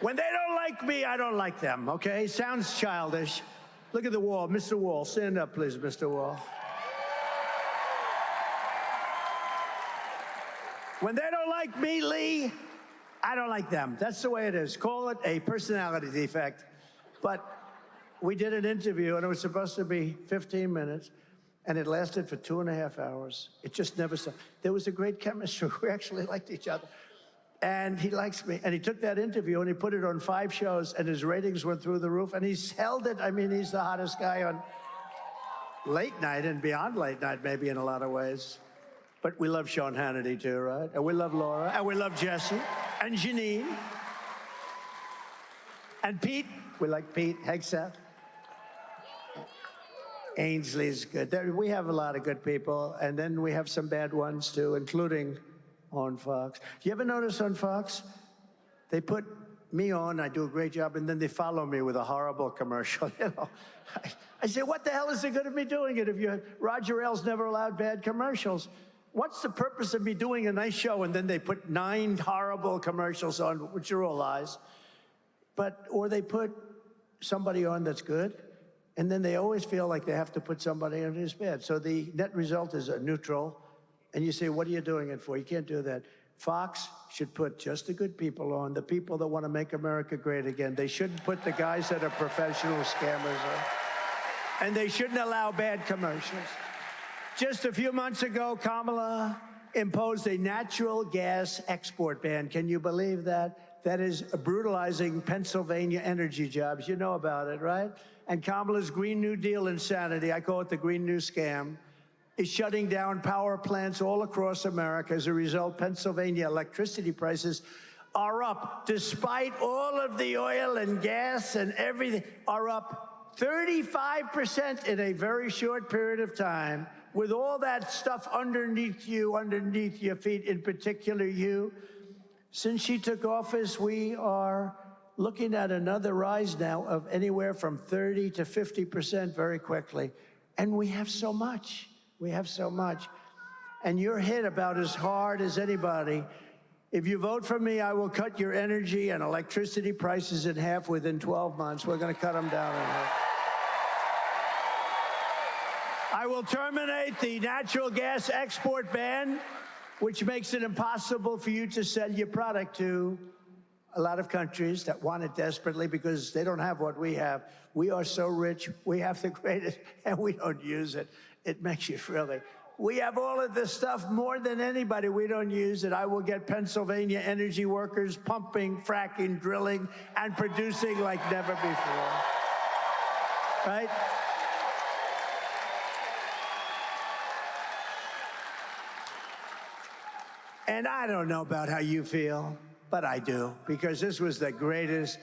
When they don't like me, I don't like them, okay? Sounds childish. Look at the wall. Mr. Wall, stand up, please, Mr. Wall. When they don't like me, Lee, I don't like them. That's the way it is. Call it a personality defect. But we did an interview, and it was supposed to be 15 minutes, and it lasted for 2.5 hours. It just never stopped. There was a great chemistry. We actually liked each other. And he likes me. And he took that interview and he put it on 5 shows, and his ratings went through the roof. And he's held it. I mean, he's the hottest guy on late night and beyond late night, maybe in a lot of ways. But we love Sean Hannity too, right? And we love Laura. And we love Jesse. And Janine. And Pete. We like Pete Hegseth. Ainsley's good. We have a lot of good people. And then we have some bad ones too, including on Fox. You ever notice on Fox, they put me on, I do a great job, and then they follow me with a horrible commercial. You know, I say, what the hell is the good of me doing it if Roger Ailes never allowed bad commercials? What's the purpose of me doing a nice show? And then they put 9 horrible commercials on, which are all lies. Or they put somebody on that's good, and then they always feel like they have to put somebody on who's bad. So the net result is a neutral. And you say, what are you doing it for? You can't do that. Fox should put just the good people on, the people that want to make America great again. They shouldn't put the guys that are professional scammers on. And they shouldn't allow bad commercials. Just a few months ago, Kamala imposed a natural gas export ban. Can you believe that? That is brutalizing Pennsylvania energy jobs. You know about it, right? And Kamala's Green New Deal insanity, I call it the Green New Scam, is shutting down power plants all across America. As a result, Pennsylvania electricity prices are up, despite all of the oil and gas and everything, are up 35% in a very short period of time, with all that stuff underneath your feet, in particular you. Since she took office, we are looking at another rise now of anywhere from 30 to 50% very quickly. And we have so much. We have so much. And you're hit about as hard as anybody. If you vote for me, I will cut your energy and electricity prices in half within 12 months. We're going to cut them down in half. I will terminate the natural gas export ban, which makes it impossible for you to sell your product to a lot of countries that want it desperately because they don't have what we have. We are so rich, we have the greatest, and we don't use it. It makes you really. We have all of this stuff more than anybody. We don't use it. I will get Pennsylvania energy workers pumping, fracking, drilling, and producing like never before. Right? And I don't know about how you feel, but I do, because this was the greatest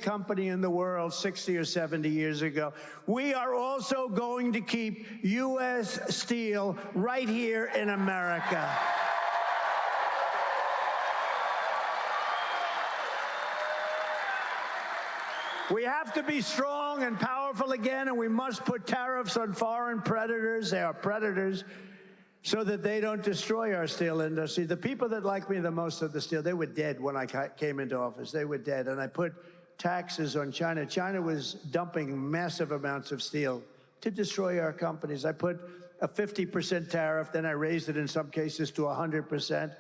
company in the world 60 or 70 years ago. We are also going to keep U.S. steel right here in America. We have to be strong and powerful again, and we must put tariffs on foreign predators. They are predators, so that they don't destroy our steel industry. The people that like me the most of the steel, they were dead when I came into office. They were dead. And I put taxes on China. China was dumping massive amounts of steel to destroy our companies. I put a 50% tariff, then I raised it in some cases to 100%.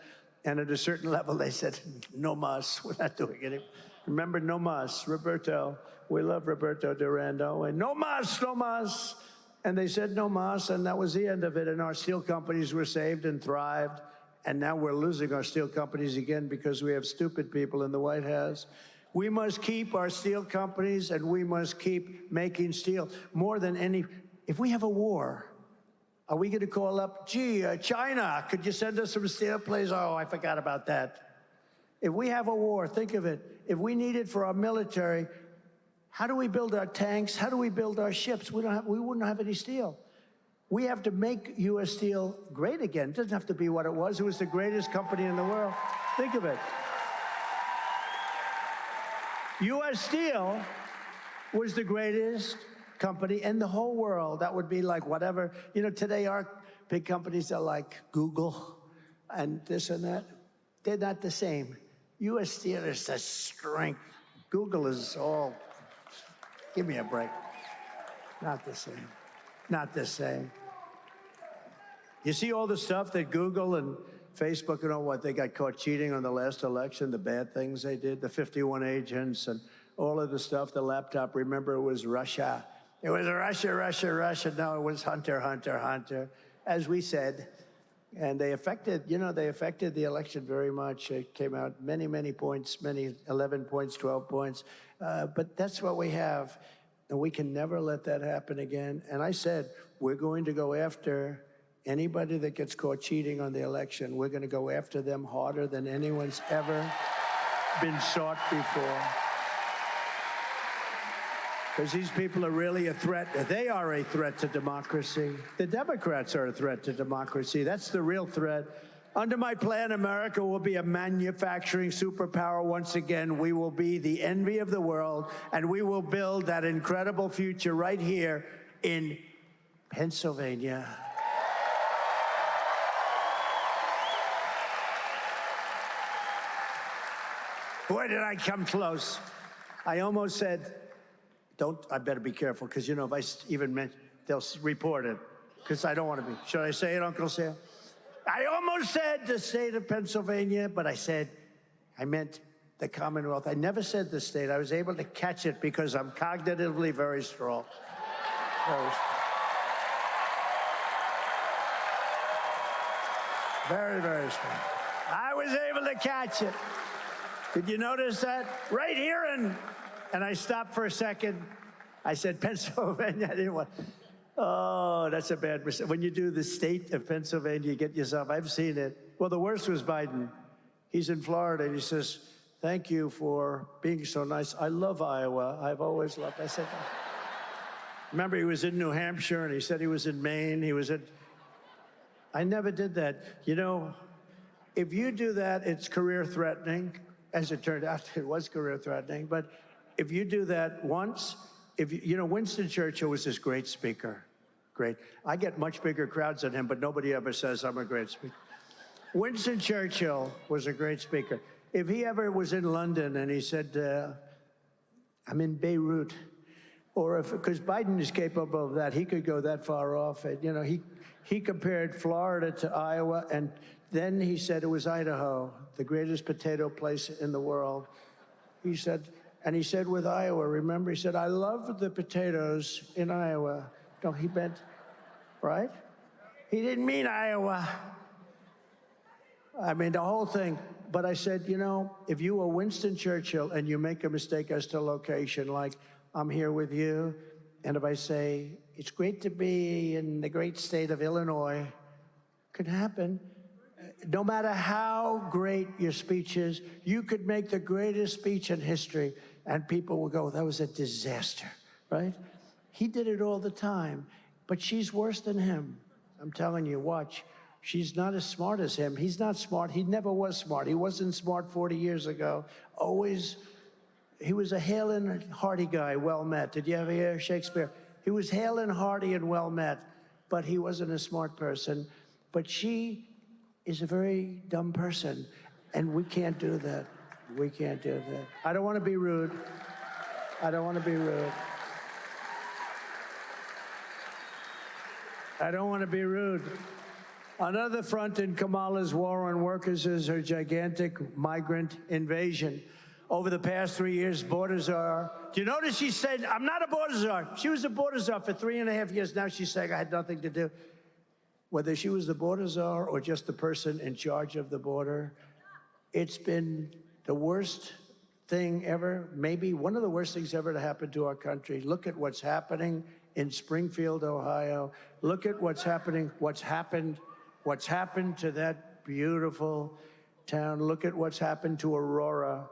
And at a certain level, they said, no mas, we're not doing it. Remember, no mas, Roberto. We love Roberto Durando. And no mas, no mas. And they said no mas, and that was the end of it. And our steel companies were saved and thrived. And now we're losing our steel companies again because we have stupid people in the White House. We must keep our steel companies, and we must keep making steel more than any. If we have a war, are we going to call up, gee, China, could you send us some steel, please? Oh, I forgot about that. If we have a war, think of it. If we need it for our military, how do we build our tanks? How do we build our ships? We wouldn't have any steel. We have to make U.S. Steel great again. It doesn't have to be what it was. It was the greatest company in the world. Think of it. U.S. Steel was the greatest company in the whole world. That would be like whatever. You know, today our big companies are like Google and this and that. They're not the same. U.S. Steel is the strength. Google is all, give me a break. Not the same. Not the same. You see all the stuff that Google and Facebook and all what, they got caught cheating on the last election, the bad things they did, the 51 agents and all of the stuff, the laptop, remember it was Russia. It was Russia, Russia, Russia. No, it was Hunter, Hunter, Hunter, as we said. And they affected, you know, they affected the election very much. It came out many, many points, 11 points, 12 points. But that's what we have. And we can never let that happen again. And I said, we're going to go after anybody that gets caught cheating on the election. We're going to go after them harder than anyone's ever been sought before. Because these people are really a threat. They are a threat to democracy. The Democrats are a threat to democracy. That's the real threat. Under my plan, America will be a manufacturing superpower once again. We will be the envy of the world, and we will build that incredible future right here in Pennsylvania. Boy, did I come close. I almost said, I better be careful, because, you know, if I even mention, they'll report it, because I don't want to be. Should I say it, Uncle Sam? I almost said the state of Pennsylvania, but I meant the Commonwealth. I never said the state. I was able to catch it because I'm cognitively very strong. Very, very strong. I was able to catch it. Did you notice that? Right here, and I stopped for a second. I said, Pennsylvania. I didn't want. Oh, that's a bad mistake. When you do the state of Pennsylvania, you get yourself, I've seen it. Well, the worst was Biden. He's in Florida, and he says, thank you for being so nice. I love Iowa. I've always loved. I said, remember, he was in New Hampshire, and he said he was in Maine. I never did that. You know, if you do that, it's career threatening. As it turned out, it was career threatening. But if you do that once, you know, Winston Churchill was this great speaker. Great. I get much bigger crowds than him, but nobody ever says I'm a great speaker. Winston Churchill was a great speaker. If he ever was in London and he said, I'm in Beirut, or because Biden is capable of that, he could go that far off. And, you know, he compared Florida to Iowa, and then he said it was Idaho, the greatest potato place in the world. He said, with Iowa, remember, he said, I love the potatoes in Iowa. No, he meant, right? He didn't mean Iowa. I mean, the whole thing. But I said, you know, if you were Winston Churchill and you make a mistake as to location, like I'm here with you, and if I say, it's great to be in the great state of Illinois, could happen. No matter how great your speech is, you could make the greatest speech in history, and people will go, that was a disaster, right? He did it all the time, but she's worse than him. I'm telling you, watch. She's not as smart as him. He's not smart. He never was smart. He wasn't smart 40 years ago. Always, he was a hale and hearty guy, well met. Did you ever hear Shakespeare? He was hale and hearty and well met, but he wasn't a smart person. But she is a very dumb person, and we can't do that. We can't do that. I don't want to be rude. I don't want to be rude. I don't want to be rude. Another front in Kamala's war on workers is her gigantic migrant invasion. Over the past 3 years, border czar. Do you notice she said, I'm not a border czar? She was a border czar for 3.5 years. Now she's saying I had nothing to do. Whether she was the border czar or just the person in charge of the border, it's been the worst thing ever, maybe one of the worst things ever to happen to our country. Look at what's happening in Springfield, Ohio. Look at what's happened to that beautiful town. Look at what's happened to Aurora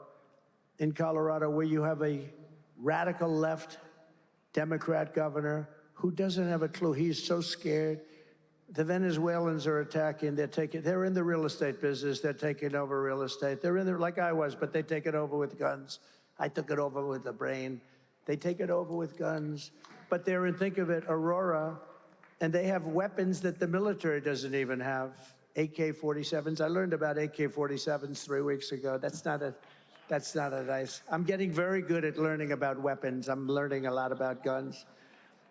in Colorado, where you have a radical left Democrat governor who doesn't have a clue. He's so scared. The Venezuelans are attacking. They're in the real estate business. They're taking over real estate. They're in there like I was, but they take it over with guns. I took it over with the brain. They take it over with guns. But they're in, think of it, Aurora, and they have weapons that the military doesn't even have. AK-47s. I learned about AK-47s 3 weeks ago. That's not a nice. I'm getting very good at learning about weapons. I'm learning a lot about guns.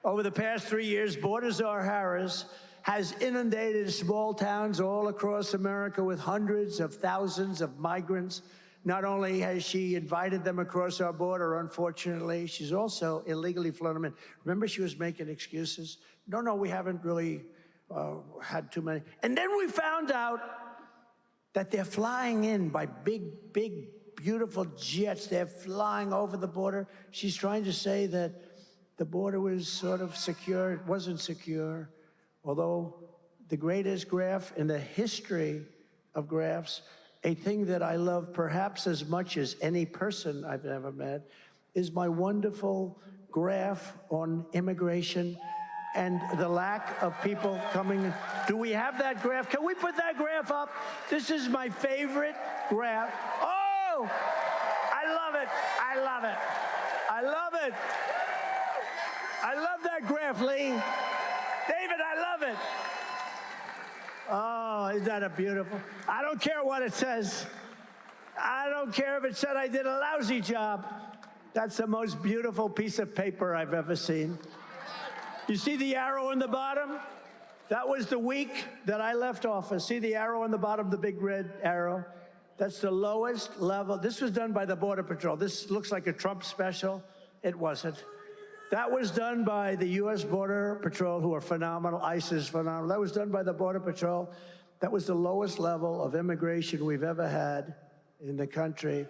Over the past 3 years, border czar Harris has inundated small towns all across America with hundreds of thousands of migrants. Not only has she invited them across our border, unfortunately, she's also illegally flown them in. Remember, she was making excuses? No, we haven't really had too many. And then we found out that they're flying in by big, beautiful jets. They're flying over the border. She's trying to say that the border was sort of secure. It wasn't secure. Although the greatest graph in the history of graphs, a thing that I love perhaps as much as any person I've ever met, is my wonderful graph on immigration and the lack of people coming. Do we have that graph? Can we put that graph up? This is my favorite graph. Oh, I love it. I love it. I love it. I love that graph, Lee. David, I love it. Oh, isn't that a beautiful? I don't care what it says. I don't care if it said I did a lousy job. That's the most beautiful piece of paper I've ever seen. You see the arrow in the bottom? That was the week that I left office. See the arrow on the bottom, the big red arrow? That's the lowest level. This was done by the Border Patrol. This looks like a Trump special. It wasn't. That was done by the U.S. Border Patrol, who are phenomenal. ICE is phenomenal. That was done by the Border Patrol. That was the lowest level of immigration we've ever had in the country.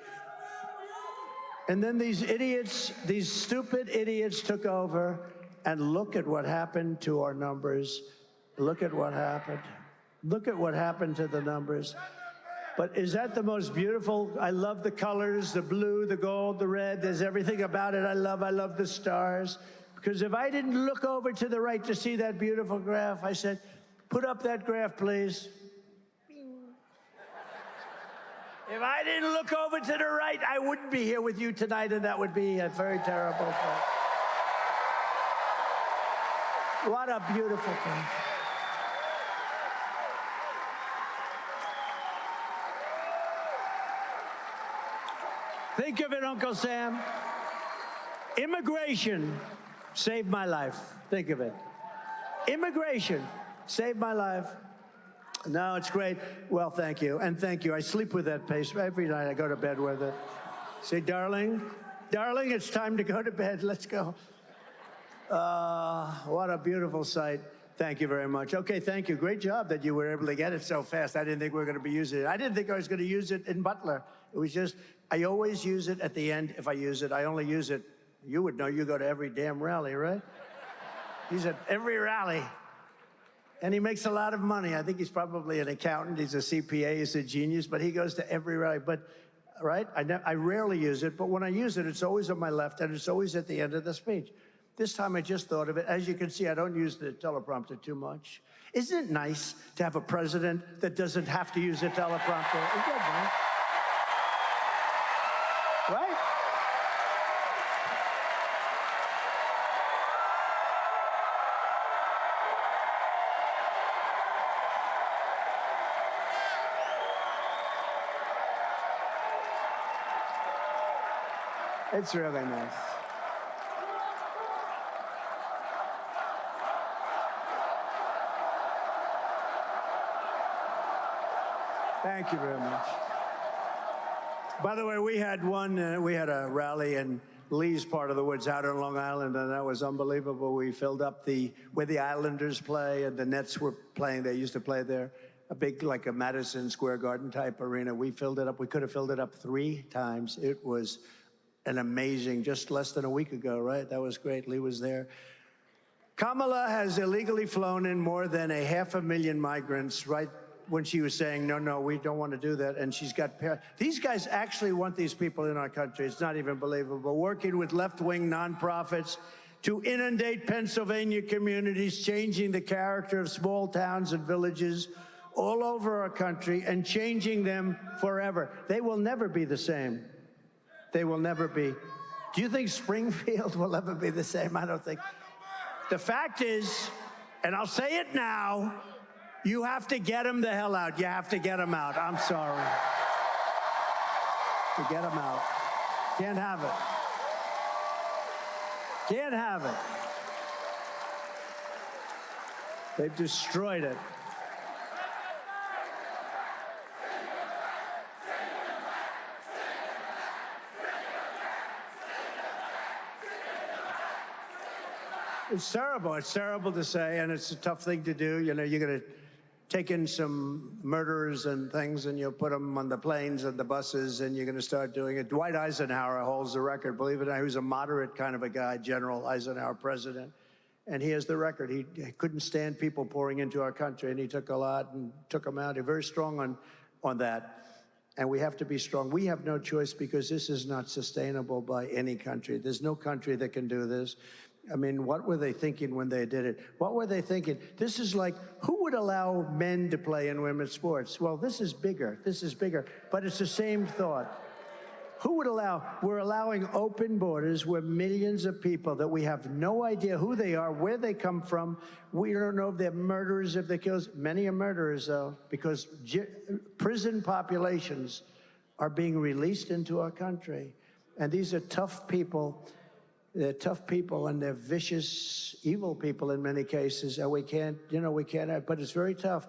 And then these idiots, these stupid idiots took over, and look at what happened to our numbers. Look at what happened. Look at what happened to the numbers. But is that the most beautiful? I love the colors, the blue, the gold, the red. There's everything about it I love the stars. Because if I didn't look over to the right to see that beautiful graph, I said, put up that graph, please. If I didn't look over to the right, I wouldn't be here with you tonight, and that would be a very terrible thing. What a beautiful thing. Think of it, Uncle Sam. Immigration saved my life. Think of it. Immigration saved my life. No, it's great. Well, thank you. And thank you. I sleep with that pace. Every night I go to bed with it. Say, darling, it's time to go to bed. Let's go. What a beautiful sight. Thank you very much. Okay, thank you. Great job that you were able to get it so fast. I didn't think we were going to be using it. I didn't think I was going to use it in Butler. It was just, I always use it at the end. If I use it, I only use it. You would know, you go to every damn rally, right? He's at every rally. And he makes a lot of money. I think he's probably an accountant. He's a CPA. He's a genius, but he goes to every rally. But, right, I rarely use it. But when I use it, it's always on my left, and it's always at the end of the speech. This time I just thought of it. As you can see, I don't use the teleprompter too much. Isn't it nice to have a president that doesn't have to use a teleprompter? Isn't that nice? Right? It's really nice. Thank you very much. By the way, we had a rally in Lee's part of the woods out on Long Island, and that was unbelievable. We filled up where the Islanders play and the Nets were playing. They used to play there, a big, like a Madison Square Garden type arena. We filled it up. We could have filled it up 3 times. It was an amazing, just less than a week ago, right? That was great. Lee was there. Kamala has illegally flown in more than 500,000 migrants, right when she was saying, no, we don't want to do that. And she's got, these guys actually want these people in our country. It's not even believable. Working with left-wing nonprofits to inundate Pennsylvania communities, changing the character of small towns and villages all over our country and changing them forever. They will never be the same. They will never be. Do you think Springfield will ever be the same? I don't think. The fact is, and I'll say it now, you have to get them the hell out. You have to get them out. I'm sorry. To get them out. Can't have it. Can't have it. They've destroyed it. It's terrible. It's terrible to say, and it's a tough thing to do. You know, you're going to take in some murderers and things, and you'll put them on the planes and the buses, and you're going to start doing it. Dwight Eisenhower holds the record. Believe it or not, he was a moderate kind of a guy, General Eisenhower, president, and he has the record. He couldn't stand people pouring into our country, and he took a lot and took them out. He's very strong on that, and we have to be strong. We have no choice because this is not sustainable by any country. There's no country that can do this. I mean, what were they thinking when they did it? What were they thinking? This is like, who would allow men to play in women's sports? Well, this is bigger. This is bigger. But it's the same thought. Who would allow? We're allowing open borders where millions of people that we have no idea who they are, where they come from. We don't know if they're murderers, if they're killers. Many are murderers, though, because prison populations are being released into our country. And these are tough people. They're tough people, and they're vicious, evil people in many cases, and we can't, but it's very tough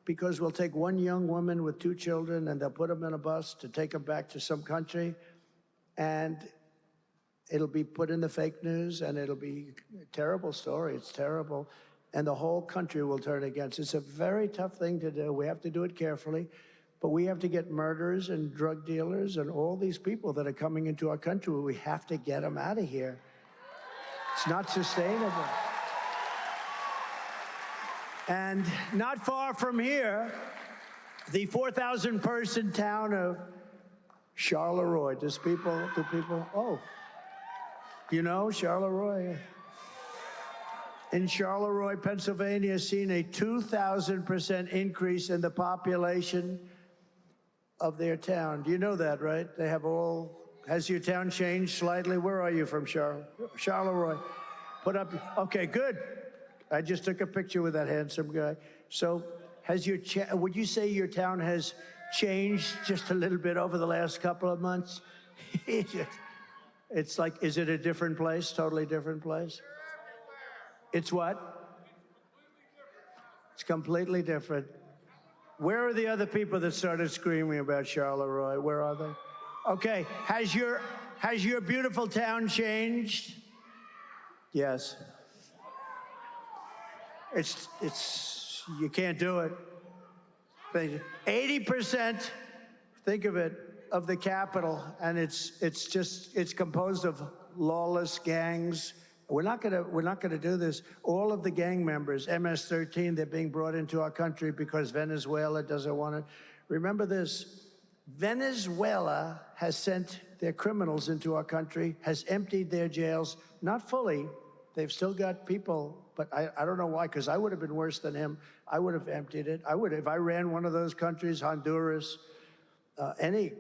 because we'll take one young woman with 2 children and they'll put them in a bus to take them back to some country, and it'll be put in the fake news, and it'll be a terrible story. It's terrible, and the whole country will turn against it. It's a very tough thing to do. We have to do it carefully, but we have to get murderers and drug dealers and all these people that are coming into our country. We have to get them out of here. It's not sustainable. And not far from here, the 4,000-person town of Charleroi. Do people, oh, you know Charleroi? In Charleroi, Pennsylvania, has seen a 2,000% increase in the population of their town. Do you know that, right? They have all. Has your town changed slightly? Where are you from, Charleroi? Put up, okay, good. I just took a picture with that handsome guy. So would you say your town has changed just a little bit over the last couple of months? It's like, is it a different place, totally different place? It's what? It's completely different. Where are the other people that started screaming about Charleroi? Where are they? Okay, has your beautiful town changed? Yes. You can't do it. 80%, think of it, of the capital, and it's composed of lawless gangs. We're not gonna do this. All of the gang members, MS-13, they're being brought into our country because Venezuela doesn't want it. Remember this. Venezuela has sent their criminals into our country, has emptied their jails, not fully. They've still got people, but I don't know why, because I would have been worse than him. I would have emptied it. If I ran one of those countries, Honduras, any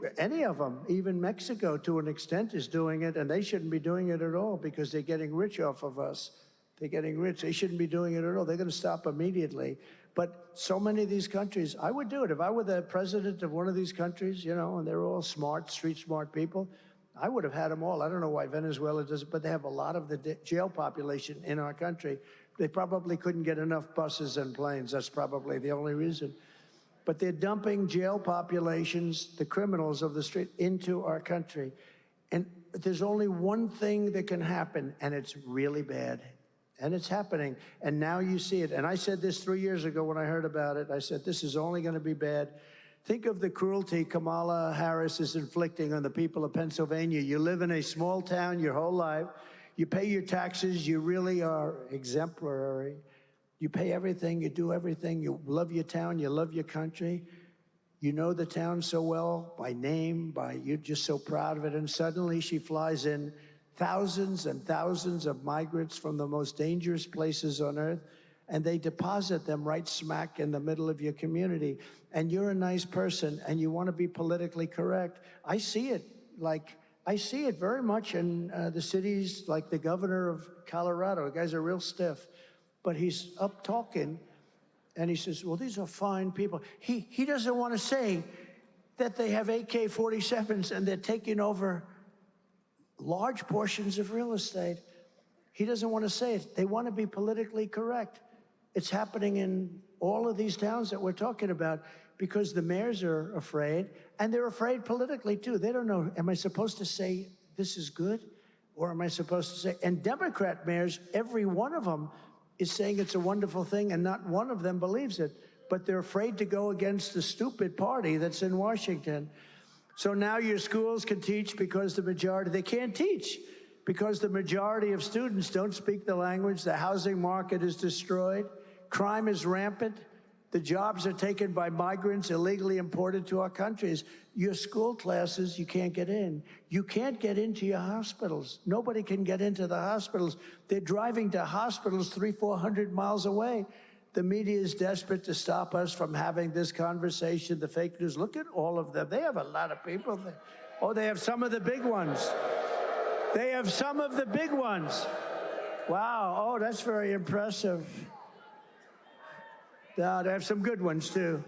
of them, even Mexico to an extent is doing it, and they shouldn't be doing it at all because they're getting rich off of us. They're getting rich. They shouldn't be doing it at all. They're going to stop immediately. But so many of these countries, I would do it. If I were the president of one of these countries, and they're all smart, street-smart people, I would have had them all. I don't know why Venezuela does it, but they have a lot of the jail population in our country. They probably couldn't get enough buses and planes. That's probably the only reason. but they're dumping jail populations, the criminals of the street, into our country. And there's only one thing that can happen, and it's really bad. And it's happening, and now you see it. And I said this 3 years ago when I heard about it. I said, this is only going to be bad. Think of the cruelty Kamala Harris is inflicting on the people of Pennsylvania. You live in a small town your whole life. You pay your taxes. You really are exemplary. You pay everything. You do everything. You love your town. You love your country. You know the town so well by name, you're just so proud of it. And suddenly she flies in thousands and thousands of migrants from the most dangerous places on earth, and they deposit them right smack in the middle of your community. And you're a nice person, and you want to be politically correct. I see it very much in the cities like the governor of Colorado. The guy's a real stiff, but he's up talking, and he says, well, these are fine people. He doesn't want to say that they have AK-47s and they're taking over large portions of real estate. He doesn't want to say it. They want to be politically correct. It's happening in all of these towns that we're talking about because the mayors are afraid, and they're afraid politically too. They don't know, am I supposed to say this is good? Or am I supposed to say, and Democrat mayors, every one of them is saying it's a wonderful thing, and not one of them believes it. But they're afraid to go against the stupid party that's in Washington. So now your schools can teach because the majority, they can't teach because the majority of students don't speak the language. The housing market is destroyed. Crime is rampant. The jobs are taken by migrants illegally imported to our countries. Your school classes, you can't get in. You can't get into your hospitals. Nobody can get into the hospitals. They're driving to hospitals 300-400 miles away. The media is desperate to stop us from having this conversation. The fake news, look at all of them. They have a lot of people there. Oh, they have some of the big ones. They have some of the big ones. Wow, oh, that's very impressive. Yeah, they have some good ones too.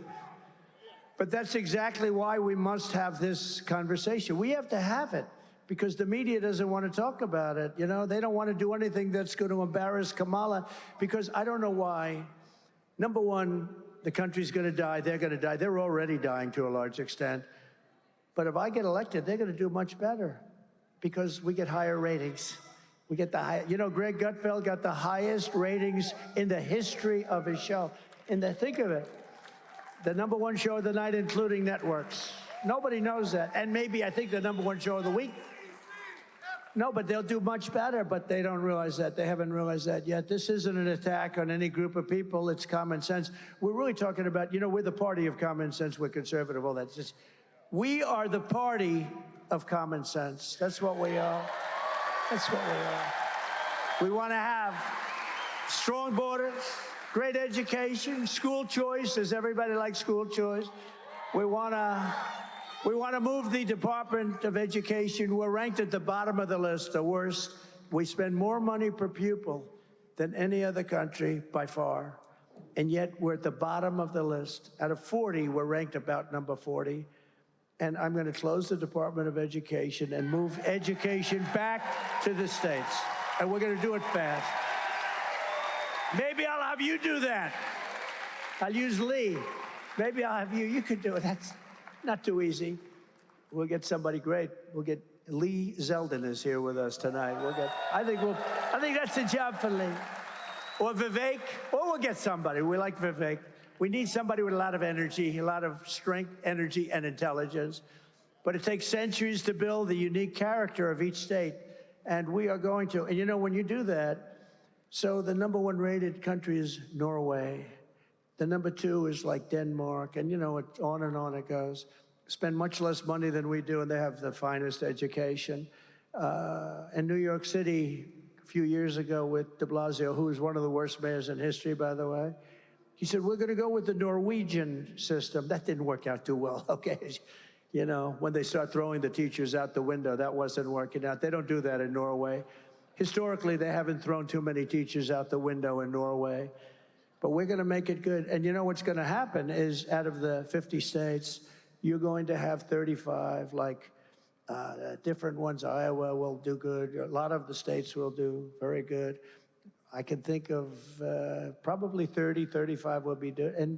But that's exactly why we must have this conversation. We have to have it because the media doesn't want to talk about it. You know, they don't want to do anything that's going to embarrass Kamala because I don't know why. Number one, the country's going to die. They're going to die. They're already dying to a large extent. But if I get elected, they're going to do much better because we get higher ratings. We get the high. You know, Greg Gutfeld got the highest ratings in the history of his show. Think of it, the #1 show of the night, including networks. Nobody knows that. And maybe I think the #1 show of the week. No, but they'll do much better, but they don't realize that. They haven't realized that yet. This isn't an attack on any group of people. It's common sense. We're really talking about, you know, we're the party of common sense. We're conservative, all that. We are the party of common sense. That's what we are. That's what we are. We want to have strong borders, great education, school choice. Does everybody like school choice? We want to move the Department of Education. We're ranked at the bottom of the list, the worst. We spend more money per pupil than any other country by far, and yet we're at the bottom of the list. Out of 40, we're ranked about number 40. And I'm going to close the Department of Education and move education back to the states. And we're going to do it fast. Maybe I'll have you do that. I'll use Lee. Maybe I'll have you. You could do it. That's not too easy. We'll get somebody great. We'll get Lee Zeldin is here with us tonight. I think that's the job for Lee. Or Vivek. Or we'll get somebody. We like Vivek. We need somebody with a lot of energy, a lot of strength, energy, and intelligence. But it takes centuries to build the unique character of each state. And we are going to. And you know, when you do that, so the #1 rated country is Norway. The #2 is like Denmark. And you know, on it goes. Spend much less money than we do, and they have the finest education. In New York City, a few years ago with de Blasio, who was one of the worst mayors in history, by the way, he said, we're going to go with the Norwegian system. That didn't work out too well, okay? You know, when they start throwing the teachers out the window, that wasn't working out. They don't do that in Norway. Historically, they haven't thrown too many teachers out the window in Norway. But we're going to make it good. And you know what's going to happen is out of the 50 states, you're going to have 35, like different ones. Iowa will do good. A lot of the states will do very good. I can think of probably 30, 35 will be good. And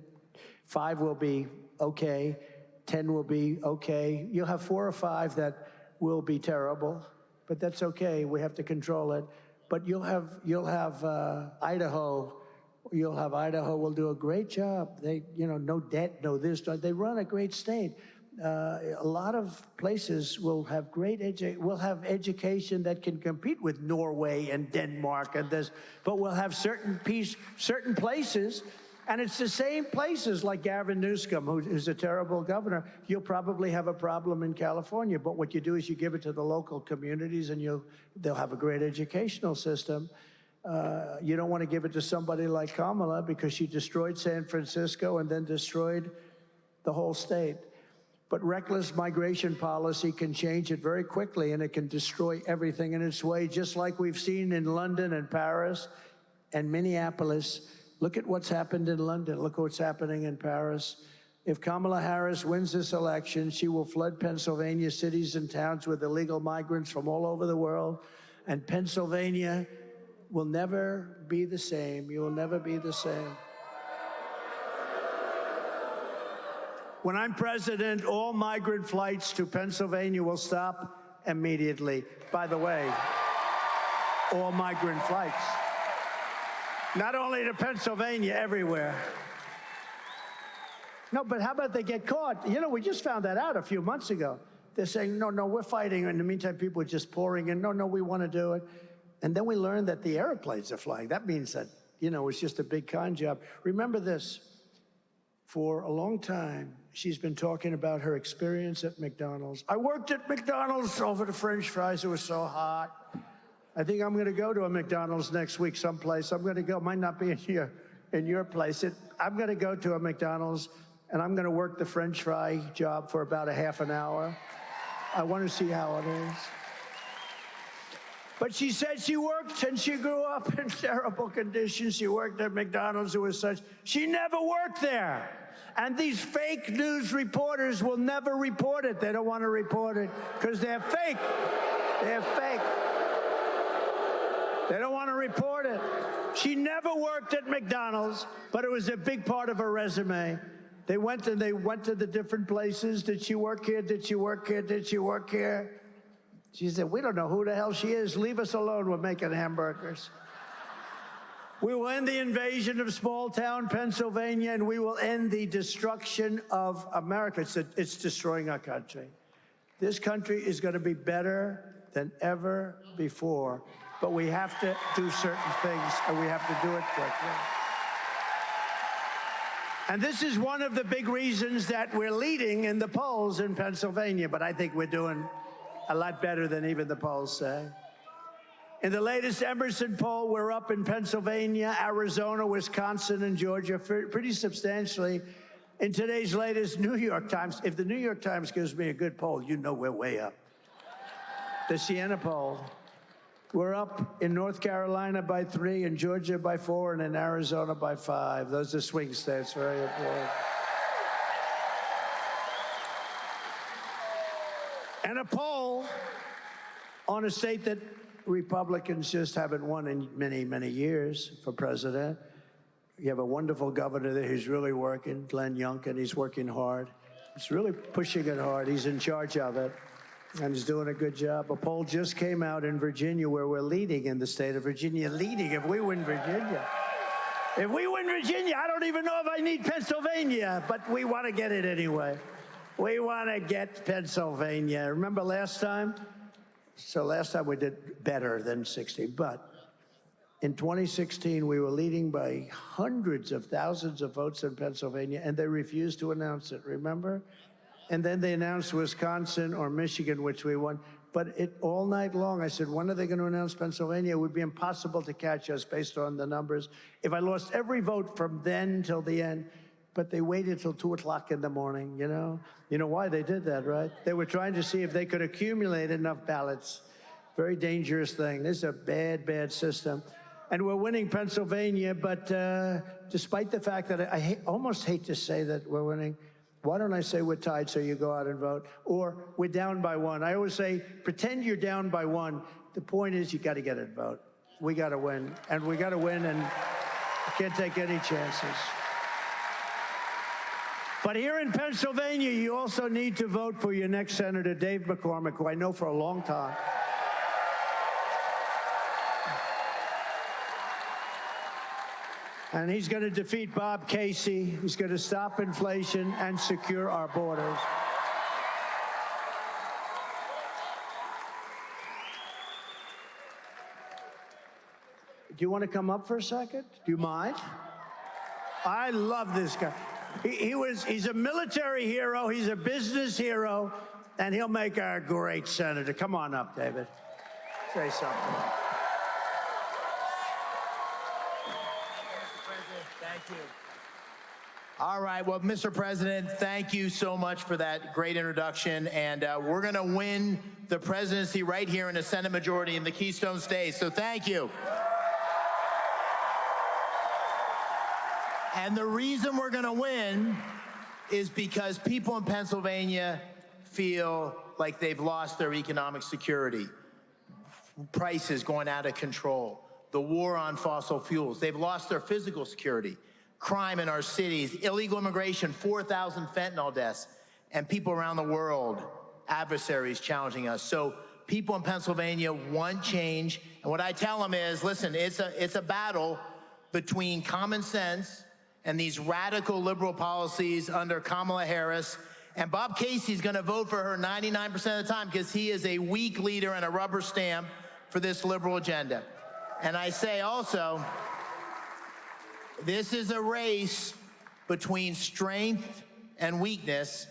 5 will be okay, 10 will be okay. You'll have 4 or 5 that will be terrible, but that's okay. We have to control it. But you'll have Idaho. You'll have Idaho will do a great job. They, no debt, no this. They run a great state. A lot of places will have will have education that can compete with Norway and Denmark and this, but we'll have certain places, and it's the same places like Gavin Newsom, who's a terrible governor. You'll probably have a problem in California, but what you do is you give it to the local communities, and they'll have a great educational system. You don't want to give it to somebody like Kamala because she destroyed San Francisco and then destroyed the whole state. But reckless migration policy can change it very quickly, and it can destroy everything in its way, just like we've seen in London and Paris and Minneapolis. Look at what's happened in London. Look what's happening in Paris. If Kamala Harris wins this election, she will flood Pennsylvania cities and towns with illegal migrants from all over the world, and Pennsylvania will never be the same. You will never be the same. When I'm president, all migrant flights to Pennsylvania will stop immediately. By the way, all migrant flights. Not only to Pennsylvania, everywhere. No, but how about they get caught? We just found that out a few months ago. They're saying, no, we're fighting. In the meantime, people are just pouring in. No, we want to do it. And then we learned that the airplanes are flying. That means that, it's just a big con job. Remember this. For a long time, she's been talking about her experience at McDonald's. I worked at McDonald's over the French fries. It was so hot. I think I'm going to go to a McDonald's next week someplace. I'm going to go. Might not be in your place. I'm going to go to a McDonald's, and I'm going to work the French fry job for about a half an hour. I want to see how it is. But she said she worked and she grew up in terrible conditions. She worked at McDonald's. It was such. She never worked there. And these fake news reporters will never report it. They don't want to report it because they're fake. They're fake. They don't want to report it. She never worked at McDonald's, but it was a big part of her resume. They went to the different places. Did she work here? Did she work here? Did she work here? She said, we don't know who the hell she is. Leave us alone. We're making hamburgers. We will end the invasion of small-town Pennsylvania, and we will end the destruction of America. It's destroying our country. This country is going to be better than ever before, but we have to do certain things, and we have to do it quickly. And this is one of the big reasons that we're leading in the polls in Pennsylvania, but I think we're doing a lot better than even the polls say. In the latest Emerson poll, we're up in Pennsylvania, Arizona, Wisconsin, and Georgia pretty substantially. In today's latest New York Times, if the New York Times gives me a good poll, we're way up. The Siena poll, we're up in North Carolina by 3, in Georgia by 4, and in Arizona by 5. Those are swing states, very important. And a poll on a state that Republicans just haven't won in many, many years for president. You have a wonderful governor there who's really working, Glenn Youngkin. He's working hard. He's really pushing it hard. He's in charge of it, and he's doing a good job. A poll just came out in Virginia where we're leading in the state of Virginia. Leading if we win Virginia. If we win Virginia, I don't even know if I need Pennsylvania, but we want to get it anyway. We want to get Pennsylvania. Remember last time? So last time we did better than 60, but in 2016, we were leading by hundreds of thousands of votes in Pennsylvania, and they refused to announce it, remember? And then they announced Wisconsin or Michigan, which we won. But all night long, I said, when are they going to announce Pennsylvania? It would be impossible to catch us based on the numbers. If I lost every vote from then till the end, but they waited till 2 o'clock in the morning, You know why they did that, right? They were trying to see if they could accumulate enough ballots. Very dangerous thing. This is a bad, bad system. And we're winning Pennsylvania, but despite the fact that I almost hate to say that we're winning, why don't I say we're tied so you go out and vote? Or we're down by 1. I always say, pretend you're down by 1. The point is you got to get a vote. We got to win. And we got to win, and you can't take any chances. But here in Pennsylvania, you also need to vote for your next Senator, Dave McCormick, who I know for a long time. And he's going to defeat Bob Casey. He's going to stop inflation and secure our borders. Do you want to come up for a second? Do you mind? I love this guy. He's a military hero, he's a business hero, and he'll make a great senator. Come on up, David. Say something. Thank you. All right, well, Mr. President, thank you so much for that great introduction, and we're going to win the presidency right here in the Senate majority in the Keystone States, so thank you. And the reason we're going to win is because people in Pennsylvania feel like they've lost their economic security. Prices going out of control. The war on fossil fuels. They've lost their physical security. Crime in our cities. Illegal immigration, 4,000 fentanyl deaths. And people around the world, adversaries challenging us. So people in Pennsylvania want change. And what I tell them is, listen, it's a battle between common sense and these radical liberal policies under Kamala Harris. And Bob Casey's going to vote for her 99% of the time because he is a weak leader and a rubber stamp for this liberal agenda. And I say also, this is a race between strength and weakness.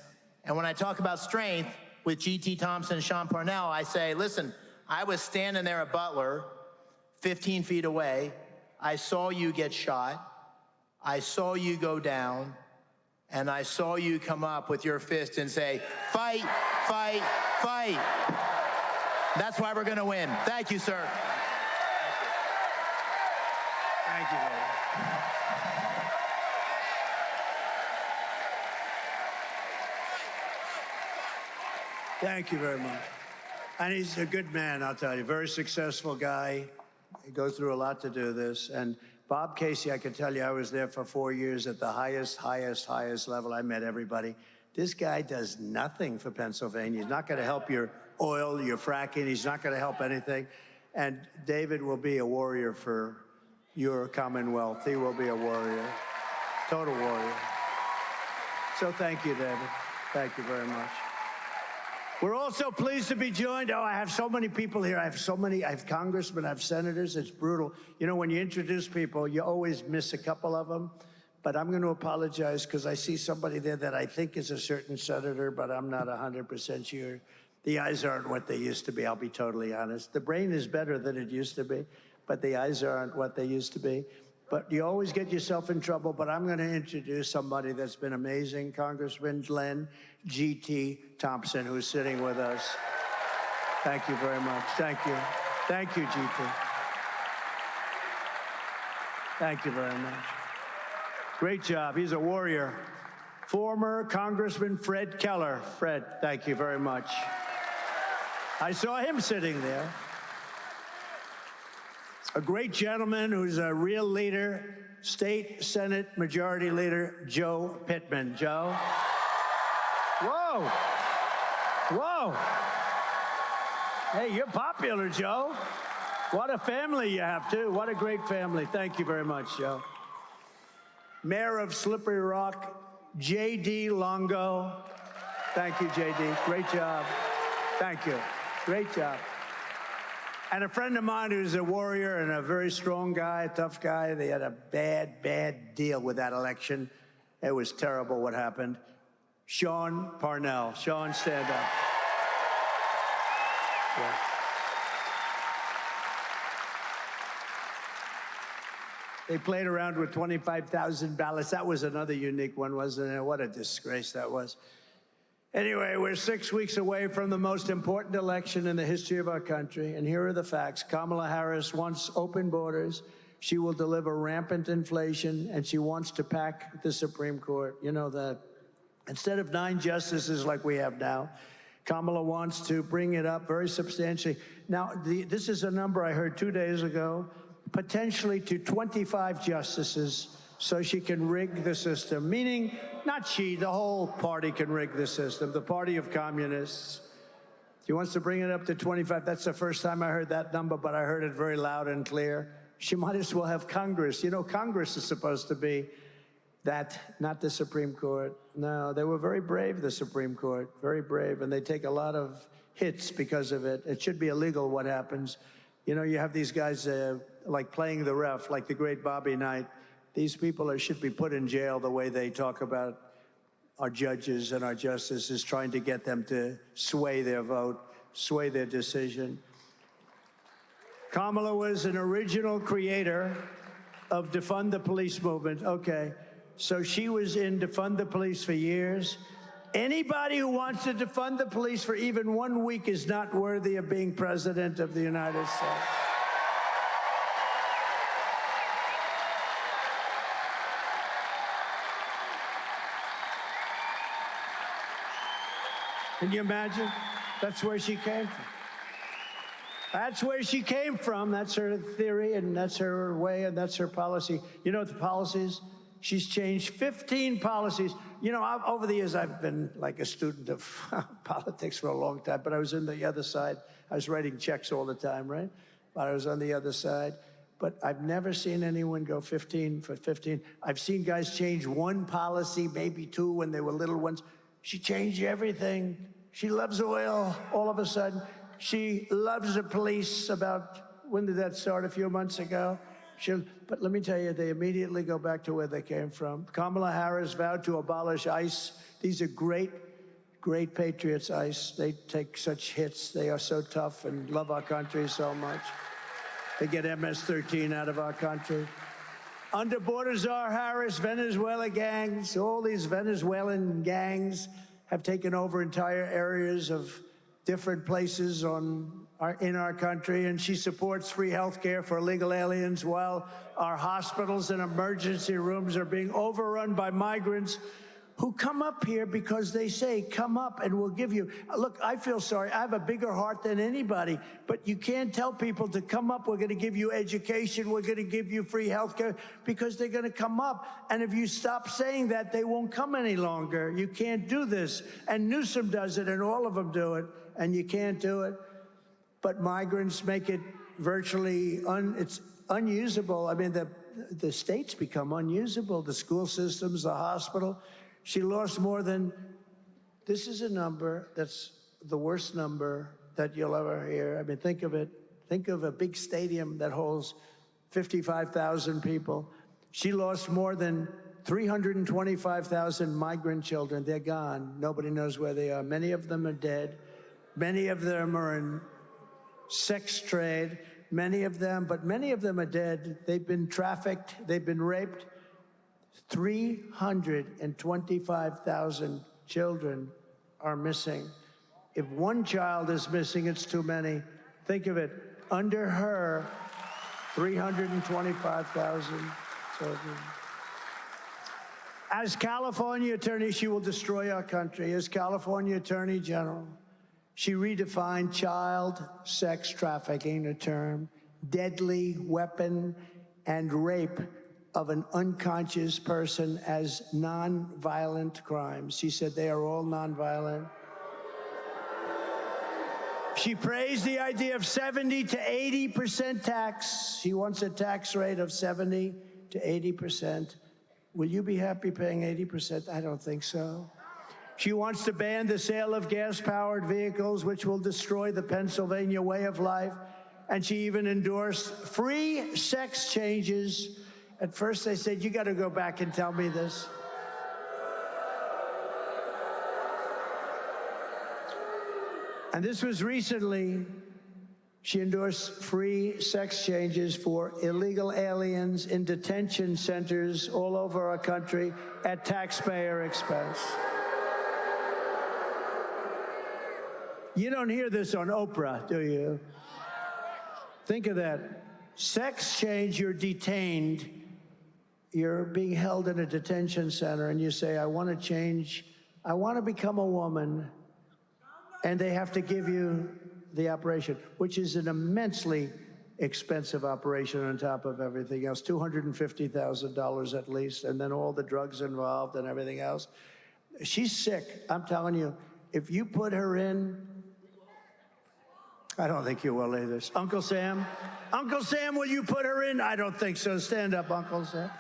And when I talk about strength with G.T. Thompson and Sean Parnell, I say, listen, I was standing there at Butler, 15 feet away. I saw you get shot. I saw you go down, and I saw you come up with your fist and say, fight, fight, fight. That's why we're going to win. Thank you, sir. Thank you, David. Thank you very much. And he's a good man, I'll tell you. Very successful guy. He goes through a lot to do this. And Bob Casey, I can tell you, I was there for 4 years at the highest level. I met everybody. This guy does nothing for Pennsylvania. He's not going to help your oil, your fracking. He's not going to help anything. And David will be a warrior for your Commonwealth. He will be a warrior, total warrior. So thank you, David. Thank you very much. We're also pleased to be joined. Oh, I have so many people here. I have congressmen, I have senators. It's brutal. You know, when you introduce people, you always miss a couple of them. But I'm going to apologize because I see somebody there that I think is a certain senator, but I'm not 100% sure. The eyes aren't what they used to be, I'll be totally honest. The brain is better than it used to be, but the eyes aren't what they used to be. But you always get yourself in trouble, but I'm going to introduce somebody that's been amazing, Congressman Glenn G.T. Thompson, who's sitting with us. Thank you very much. Thank you. Thank you, G.T. Thank you very much. Great job. He's a warrior. Former Congressman Fred Keller. Fred, thank you very much. I saw him sitting there. A great gentleman who's a real leader, State Senate Majority Leader Joe Pittman. Joe? Whoa. Whoa. Hey, you're popular, Joe. What a family you have, too. What a great family. Thank you very much, Joe. Mayor of Slippery Rock, J.D. Longo. Thank you, J.D. Great job. Thank you. Great job. And a friend of mine who's a warrior and a very strong guy, a tough guy, they had a bad deal with that election. It was terrible what happened. Sean Parnell. Sean, stand up. Yeah. They played around with 25,000 ballots. That was another unique one, wasn't it? What a disgrace that was. Anyway, we're 6 weeks away from the most important election in the history of our country, and here are the facts. Kamala Harris wants open borders. She will deliver rampant inflation, and she wants to pack the Supreme Court. You know that. Instead of 9 justices like we have now, Kamala wants to bring it up very substantially. Now, this is a number I heard 2 days ago, potentially to 25 justices. so she can rig the system, meaning not she, the whole party can rig the system, the party of communists. She wants to bring it up to 25. That's the first time I heard that number, but I heard it very loud and clear. She might as well have Congress. You know, Congress is supposed to be that, not the Supreme Court. No, they were very brave, the Supreme Court, very brave, and they take a lot of hits because of it. It should be illegal what happens. You know, you have these guys like playing the ref, like the great Bobby Knight. These people should be put in jail the way they talk about our judges and our justices, trying to get them to sway their vote, sway their decision. Kamala was an original creator of Defund the Police movement. Okay, so she was in Defund the Police for years. Anybody who wants to defund the police for even 1 week is not worthy of being president of the United States. Can you imagine? That's where she came from. That's where she came from. That's her theory, and that's her way, and that's her policy. You know what the policy is? She's changed 15 policies. You know, over the years, I've been like a student of politics for a long time, but I was on the other side. I was writing checks all the time, right? But I was on the other side. But I've never seen anyone go 15 for 15. I've seen guys change one policy, maybe two when they were little ones. She changed everything. She loves oil all of a sudden. She loves the police. About, when did that start? A few months ago? But let me tell you, they immediately go back to where they came from. Kamala Harris vowed to abolish ICE. These are great, great patriots, ICE. They take such hits. They are so tough and love our country so much. They get MS-13 out of our country. Under border czar Harris, Venezuela gangs, all these Venezuelan gangs have taken over entire areas of different places in our country, and she supports free health care for illegal aliens while our hospitals and emergency rooms are being overrun by migrants who come up here because they say, come up and we'll give you. Look, I feel sorry. I have a bigger heart than anybody, but you can't tell people to come up. We're going to give you education. We're going to give you free health care, because they're going to come up. And if you stop saying that, they won't come any longer. You can't do this. And Newsom does it, and all of them do it, and you can't do it. But migrants make it virtually it's unusable. I mean, the states become unusable, the school systems, the hospital. She lost more than, this is a number that's the worst number that you'll ever hear. I mean, think of it. Think of a big stadium that holds 55,000 people. She lost more than 325,000 migrant children. They're gone. Nobody knows where they are. Many of them are dead. Many of them are in sex trade. Many of them are dead. They've been trafficked. They've been raped. 325,000 children are missing. If one child is missing, it's too many. Think of it. Under her, 325,000 children. As California Attorney, she will destroy our country. As California Attorney General, she redefined child sex trafficking, a term, deadly weapon, and rape of an unconscious person as nonviolent crimes. She said they are all nonviolent. She praised the idea of 70 to 80% tax. She wants a tax rate of 70 to 80%. Will you be happy paying 80%? I don't think so. She wants to ban the sale of gas-powered vehicles, which will destroy the Pennsylvania way of life. And she even endorsed free sex changes. At first they said, you got to go back and tell me this. And this was recently. She endorsed free sex changes for illegal aliens in detention centers all over our country at taxpayer expense. You don't hear this on Oprah, do you? Think of that. Sex change, you're detained. You're being held in a detention center, and you say, I want to change. I want to become a woman. And they have to give you the operation, which is an immensely expensive operation on top of everything else, $250,000 at least, and then all the drugs involved and everything else. She's sick. I'm telling you, if you put her in, I don't think you will either. Uncle Sam? Uncle Sam, will you put her in? I don't think so. Stand up, Uncle Sam.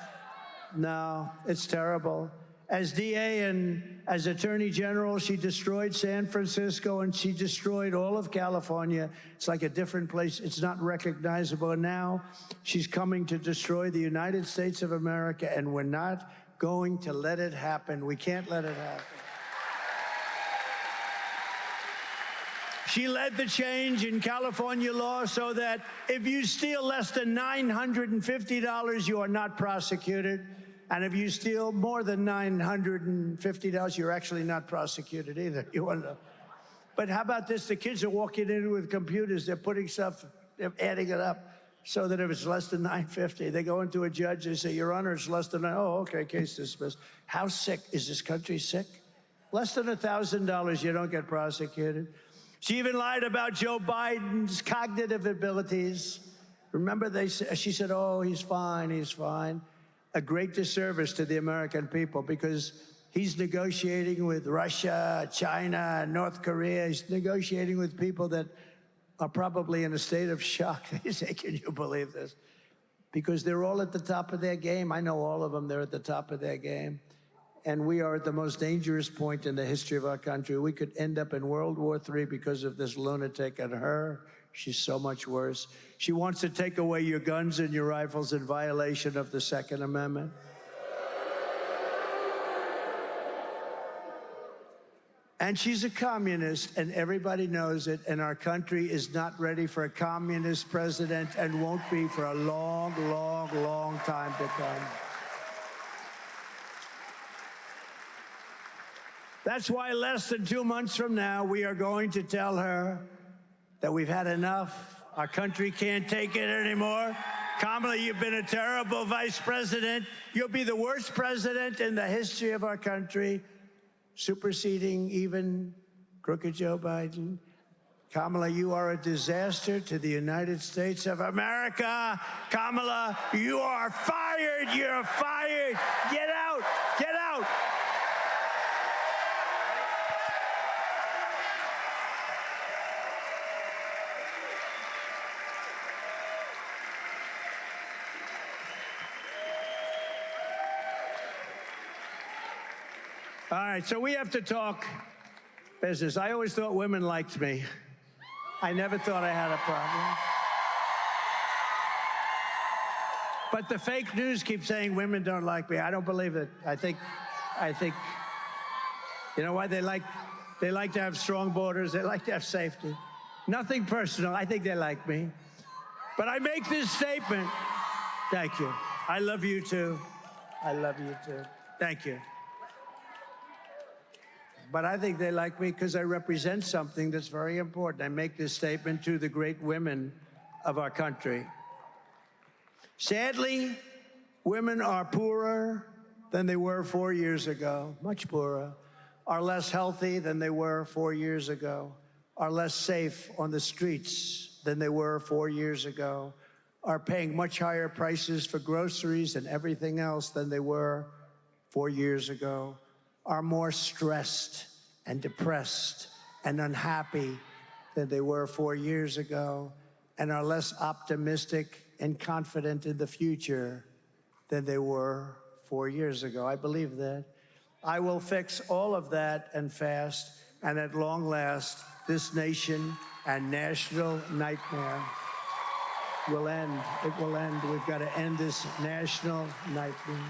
No, it's terrible. As DA and as Attorney General, she destroyed San Francisco and she destroyed all of California. It's like a different place. It's not recognizable. And now she's coming to destroy the United States of America, and we're not going to let it happen. We can't let it happen. She led the change in California law so that if you steal less than $950, you are not prosecuted. And if you steal more than $950, you're actually not prosecuted either. You want to know? But how about this? The kids are walking in with computers. They're putting stuff, they're adding it up so that if it's less than $950, they go into a judge, they say, Your Honor, it's less than, oh, okay, case dismissed. How sick? Is this country sick? Less than $1,000, you don't get prosecuted. She even lied about Joe Biden's cognitive abilities. Remember, she said, oh, he's fine, he's fine. A great disservice to the American people, because he's negotiating with Russia, China, North Korea. He's negotiating with people that are probably in a state of shock. They say, can you believe this? Because they're all at the top of their game. I know all of them, they're at the top of their game. And we are at the most dangerous point in the history of our country. We could end up in World War III because of this lunatic and her. She's so much worse. She wants to take away your guns and your rifles in violation of the Second Amendment. And she's a communist, and everybody knows it, and our country is not ready for a communist president and won't be for a long, long, long time to come. That's why less than 2 months from now, we are going to tell her that we've had enough. Our country can't take it anymore. Kamala, you've been a terrible vice president. You'll be the worst president in the history of our country, superseding even crooked Joe Biden. Kamala, you are a disaster to the United States of America. Kamala, you are fired. You're fired. Get out. Get out. All right, so we have to talk business. I always thought women liked me. I never thought I had a problem. But the fake news keeps saying women don't like me. I don't believe it. I think, you know why? They like to have strong borders. They like to have safety. Nothing personal. I think they like me. But I make this statement. Thank you. I love you too. I love you too. Thank you. But I think they like me because I represent something that's very important. I make this statement to the great women of our country. Sadly, women are poorer than they were 4 years ago, much poorer, are less healthy than they were 4 years ago, are less safe on the streets than they were 4 years ago, are paying much higher prices for groceries and everything else than they were 4 years ago, are more stressed and depressed and unhappy than they were 4 years ago, and are less optimistic and confident in the future than they were 4 years ago. I believe that. I will fix all of that and fast, and at long last, this nation and national nightmare will end. It will end. We've got to end this national nightmare.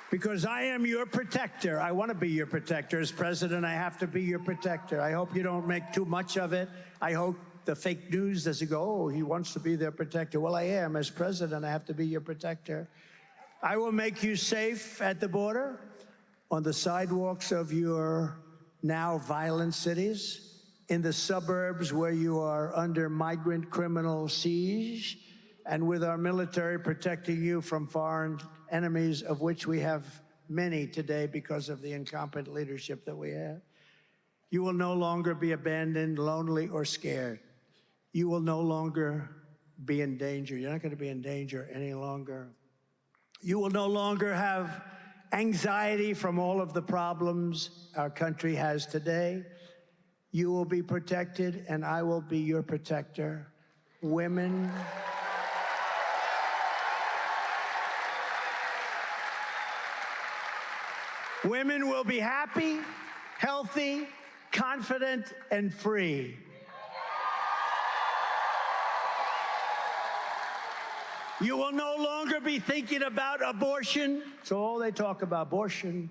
Because I am your protector. I want to be your protector. As president, I have to be your protector. I hope you don't make too much of it. I hope the fake news doesn't go, oh, he wants to be their protector. Well, I am. As president, I have to be your protector. I will make you safe at the border, on the sidewalks of your now violent cities, in the suburbs where you are under migrant criminal siege, and with our military protecting you from foreign enemies, of which we have many today because of the incompetent leadership that we have. You will no longer be abandoned, lonely, or scared. you will no longer be in danger. You're not going to be in danger any longer. You will no longer have anxiety from all of the problems our country has today. You will be protected, and I will be your protector. Women will be happy, healthy, confident, and free. You will no longer be thinking about abortion. So all they talk about abortion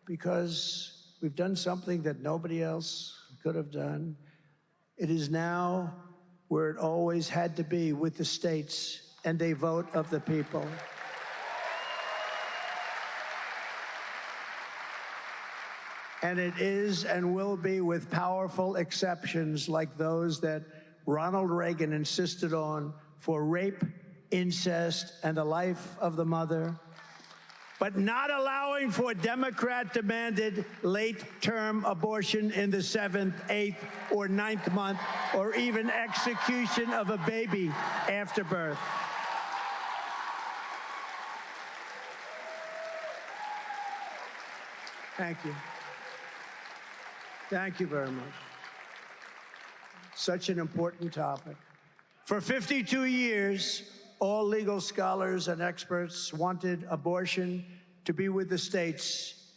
because we've done something that nobody else could have done. It is now where it always had to be, with the states and a vote of the people. And it is and will be, with powerful exceptions like those that Ronald Reagan insisted on for rape, incest, and the life of the mother, but not allowing for Democrat-demanded late-term abortion in the 7th, 8th, or 9th month, or even execution of a baby after birth. Thank you. Thank you very much. Such an important topic. For 52 years, all legal scholars and experts wanted abortion to be with the states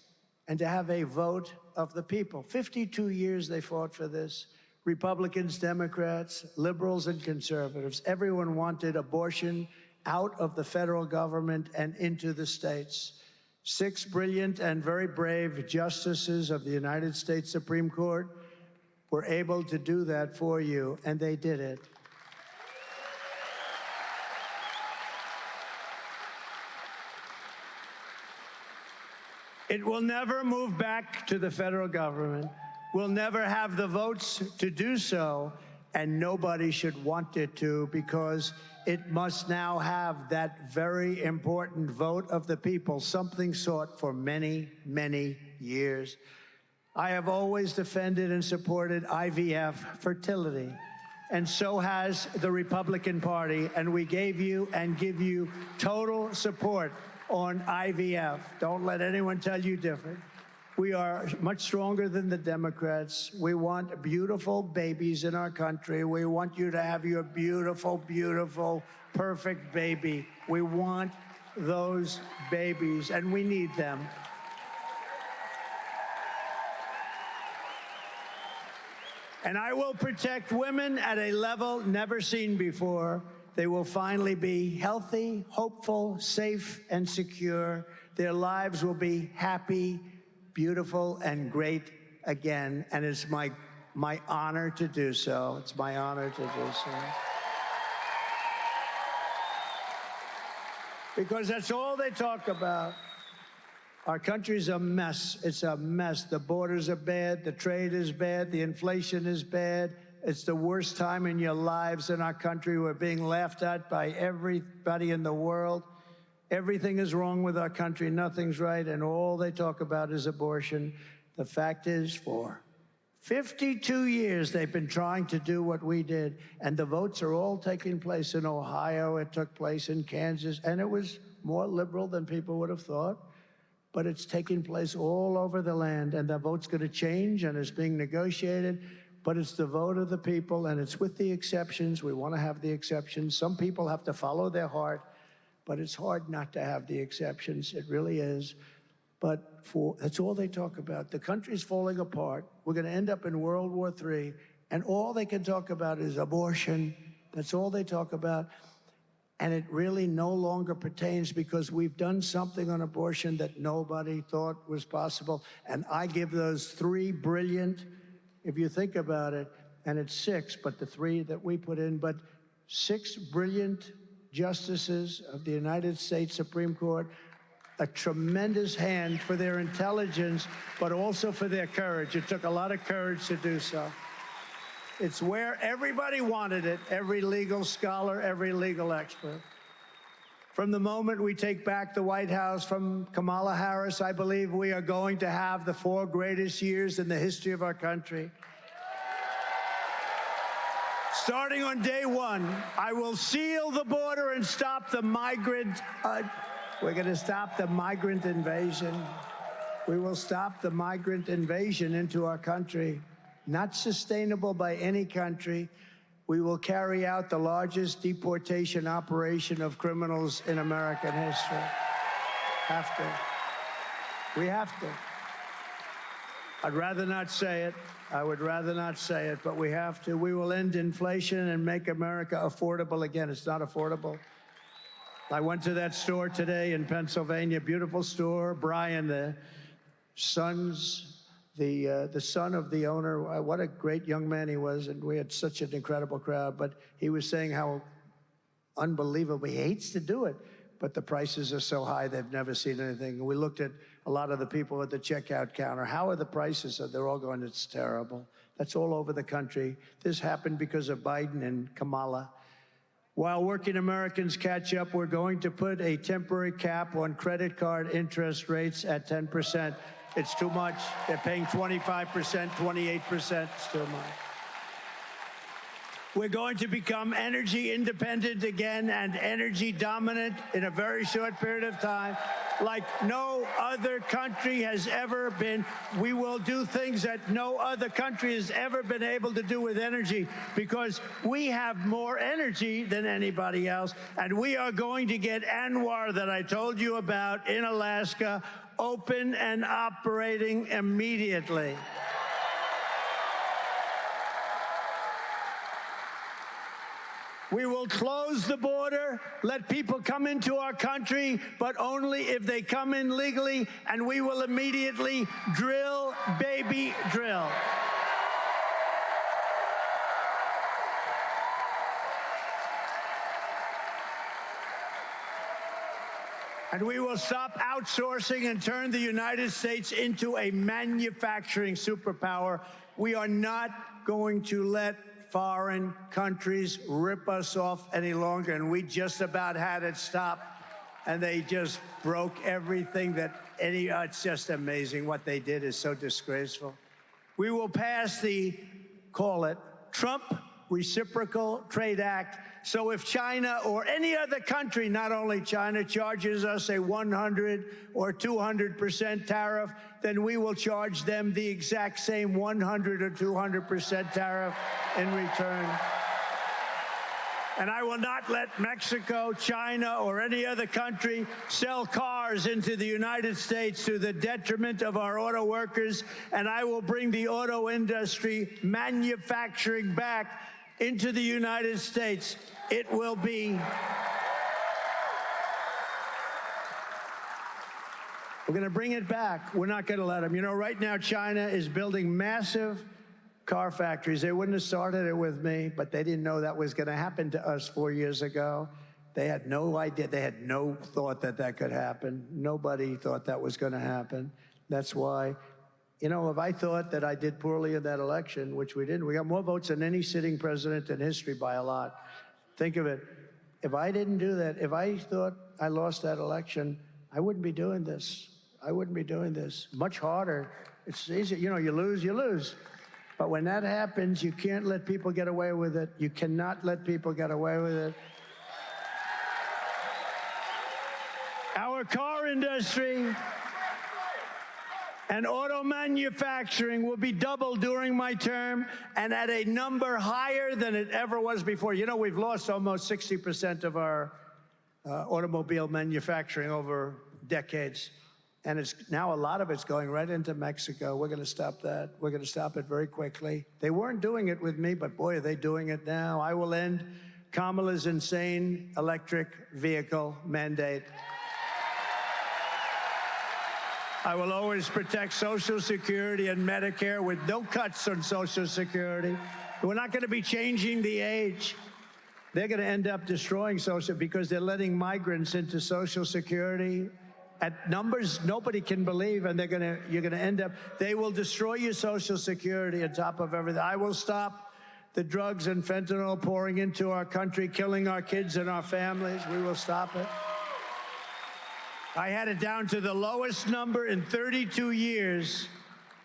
and to have a vote of the people. 52 years they fought for this. Republicans, Democrats, liberals, and conservatives. Everyone wanted abortion out of the federal government and into the states. 6 brilliant and very brave justices of the United States Supreme Court were able to do that for you, and they did it. It will never move back to the federal government. We'll never have the votes to do so, and nobody should want it to, because it must now have that very important vote of the people, something sought for many, many years. I have always defended and supported IVF fertility, and so has the Republican Party, and we gave you and give you total support on IVF. Don't let anyone tell you different. We are much stronger than the Democrats. We want beautiful babies in our country. We want you to have your beautiful, beautiful, perfect baby. We want those babies, and we need them. And I will protect women at a level never seen before. They will finally be healthy, hopeful, safe, and secure. Their lives will be happy, beautiful, and great again. And it's my honor to do so. It's my honor to do so. Because that's all they talk about. Our country's a mess. It's a mess. The borders are bad. The trade is bad. The inflation is bad. It's the worst time in your lives in our country. We're being laughed at by everybody in the world. Everything is wrong with our country. Nothing's right. And all they talk about is abortion. The fact is, for 52 years, they've been trying to do what we did. And the votes are all taking place in Ohio. It took place in Kansas. And it was more liberal than people would have thought. But it's taking place all over the land. And the vote's going to change, and it's being negotiated. But it's the vote of the people, and it's with the exceptions. We want to have the exceptions. Some people have to follow their heart, but it's hard not to have the exceptions. It really is. But that's all they talk about. The country's falling apart. We're going to end up in World War III, and all they can talk about is abortion. That's all they talk about. And it really no longer pertains, because we've done something on abortion that nobody thought was possible. And I give those 3 brilliant, if you think about it, and it's 6, but the 3 that we put in, but 6 brilliant justices of the United States Supreme Court, a tremendous hand for their intelligence, but also for their courage. It took a lot of courage to do so. It's where everybody wanted it, every legal scholar, every legal expert. From the moment we take back the White House from Kamala Harris, I believe we are going to have the 4 greatest years in the history of our country. Starting on day one, I will seal the border and stop the migrant. We're going to stop the migrant invasion. We will stop the migrant invasion into our country. Not sustainable by any country. We will carry out the largest deportation operation of criminals in American history. Have to. We have to. I'd rather not say it. I would rather not say it, but we have to. We will end inflation and make America affordable again. It's not affordable. I went to that store today in Pennsylvania, beautiful store. Brian, the son of the owner, what a great young man he was, and we had such an incredible crowd. But he was saying how unbelievable, he hates to do it, but the prices are so high, they've never seen anything. We looked at a lot of the people at the checkout counter. How are the prices? They're all going, it's terrible. That's all over the country. This happened because of Biden and Kamala. While working Americans catch up, we're going to put a temporary cap on credit card interest rates at 10%. It's too much. They're paying 25%, 28%. It's too much. We're going to become energy independent again and energy dominant in a very short period of time, like no other country has ever been. We will do things that no other country has ever been able to do with energy because we have more energy than anybody else. And we are going to get ANWR that I told you about in Alaska open and operating immediately. We will close the border, let people come into our country, but only if they come in legally, and we will immediately drill, baby, drill. And we will stop outsourcing and turn the United States into a manufacturing superpower. We are not going to let foreign countries rip us off any longer, and we just about had it stop, and they just broke everything that it's just amazing what they did is so disgraceful. We will pass the, call it, Trump Reciprocal Trade Act. So if China or any other country, not only China, charges us a 100 or 200% tariff, then we will charge them the exact same 100 or 200% tariff in return. And I will not let Mexico, China, or any other country sell cars into the United States to the detriment of our auto workers. And I will bring the auto industry manufacturing back into the United States. It will be. We're going to bring it back. We're not going to let them. You know, right now, China is building massive car factories. They wouldn't have started it with me, but they didn't know that was going to happen to us 4 years ago. They had no idea. They had no thought that that could happen. Nobody thought that was going to happen. That's why, you know, if I thought that I did poorly in that election, which we didn't, we got more votes than any sitting president in history by a lot. Think of it. If I didn't do that, if I thought I lost that election, I wouldn't be doing this. I wouldn't be doing this. Much harder. It's easy. You know, you lose, you lose. But when that happens, you can't let people get away with it. You cannot let people get away with it. Our car industry and auto manufacturing will be doubled during my term and at a number higher than it ever was before. You know, we've lost almost 60% of our automobile manufacturing over decades. And it's now a lot of it's going right into Mexico. We're going to stop that. We're going to stop it very quickly. They weren't doing it with me, but boy, are they doing it now. I will end Kamala's insane electric vehicle mandate. I will always protect Social Security and Medicare with no cuts on Social Security. We're not going to be changing the age. They're going to end up destroying Social because they're letting migrants into Social Security at numbers nobody can believe, and you're going to end up, they will destroy your Social Security on top of everything. I will stop the drugs and fentanyl pouring into our country, killing our kids and our families. We will stop it. I had it down to the lowest number in 32 years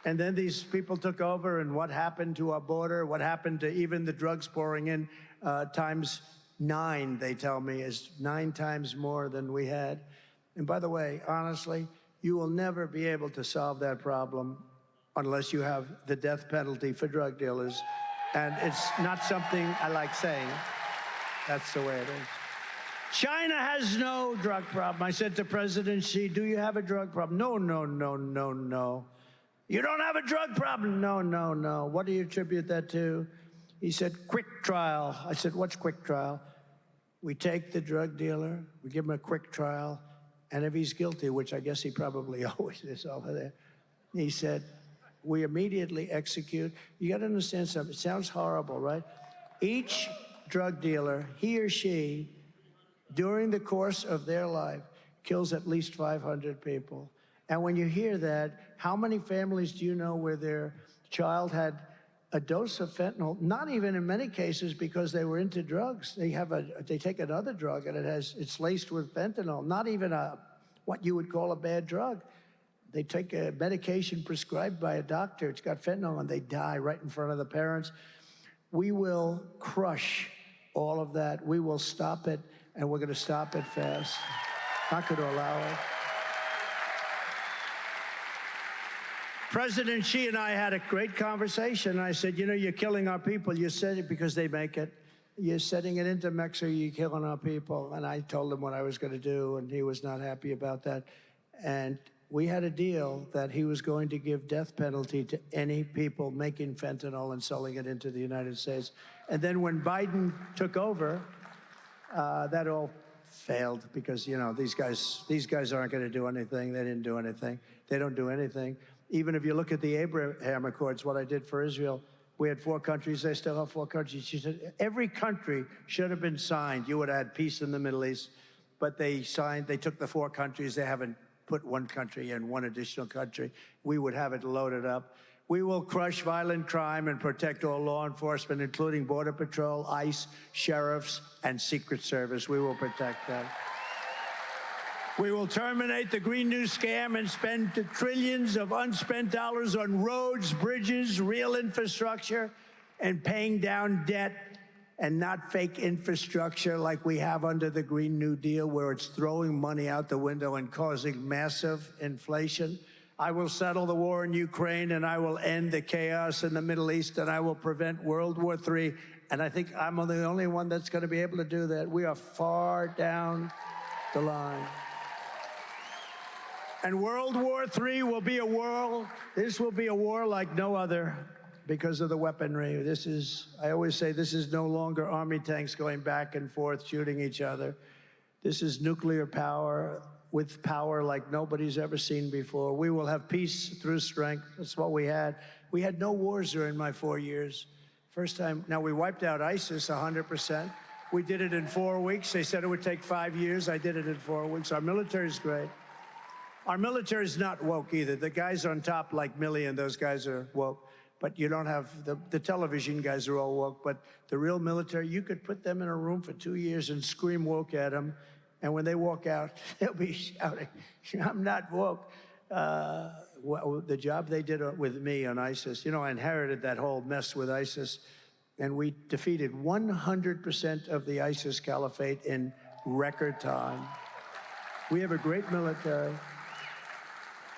And then these people took over, and what happened to our border, what happened to even the drugs pouring in times 9, they tell me, is 9 times more than we had. And by the way, honestly, you will never be able to solve that problem unless you have the death penalty for drug dealers. And it's not something I like saying. That's the way it is. China has no drug problem. I said to President Xi, do you have a drug problem? No, no, no, no, no. You don't have a drug problem? No, no, no. What do you attribute that to? He said, quick trial. I said, what's quick trial? We take the drug dealer, we give him a quick trial, and if he's guilty, which I guess he probably always is over there, he said, we immediately execute. You got to understand something. It sounds horrible, right? Each drug dealer, he or she, during the course of their life, kills at least 500 people. And when you hear that, how many families do you know where their child had a dose of fentanyl, not even in many cases because they were into drugs. They take another drug and it's laced with fentanyl, not even what you would call a bad drug. They take a medication prescribed by a doctor, it's got fentanyl, and they die right in front of the parents. We will crush all of that. We will stop it, and we're gonna stop it fast. Not gonna allow it. President Xi and I had a great conversation. I said, you know, you're killing our people. You said it because they make it. You're sending it into Mexico, you're killing our people. And I told him what I was going to do, and he was not happy about that. And we had a deal that he was going to give death penalty to any people making fentanyl and selling it into the United States. And then when Biden took over, that all failed because, you know, these guys aren't going to do anything. They didn't do anything. They don't do anything. Even if you look at the Abraham Accords, what I did for Israel, we had 4 countries, they still have 4 countries. She said, every country should have been signed. You would have had peace in the Middle East, but they took the 4 countries, they haven't put 1 country in, 1 additional country. We would have it loaded up. We will crush violent crime and protect all law enforcement, including Border Patrol, ICE, sheriffs, and Secret Service. We will protect them. We will terminate the Green New Scam and spend trillions of unspent dollars on roads, bridges, real infrastructure, and paying down debt, and not fake infrastructure like we have under the Green New Deal, where it's throwing money out the window and causing massive inflation. I will settle the war in Ukraine, and I will end the chaos in the Middle East, and I will prevent World War III. And I think I'm the only one that's going to be able to do that. We are far down the line. And World War III will be a war, this will be a war like no other because of the weaponry. I always say, this is no longer army tanks going back and forth shooting each other. This is nuclear power with power like nobody's ever seen before. We will have peace through strength. That's what we had. We had no wars during my 4 years. First time, now we wiped out ISIS 100%. We did it in 4 weeks. They said it would take 5 years. I did it in 4 weeks. Our military is great. Our military is not woke either. The guys on top, like Milley and those guys, are woke. But you don't have, the television guys are all woke. But the real military, you could put them in a room for 2 years and scream woke at them. And when they walk out, they'll be shouting, I'm not woke. The job they did with me on ISIS, you know, I inherited that whole mess with ISIS. And we defeated 100% of the ISIS caliphate in record time. We have a great military,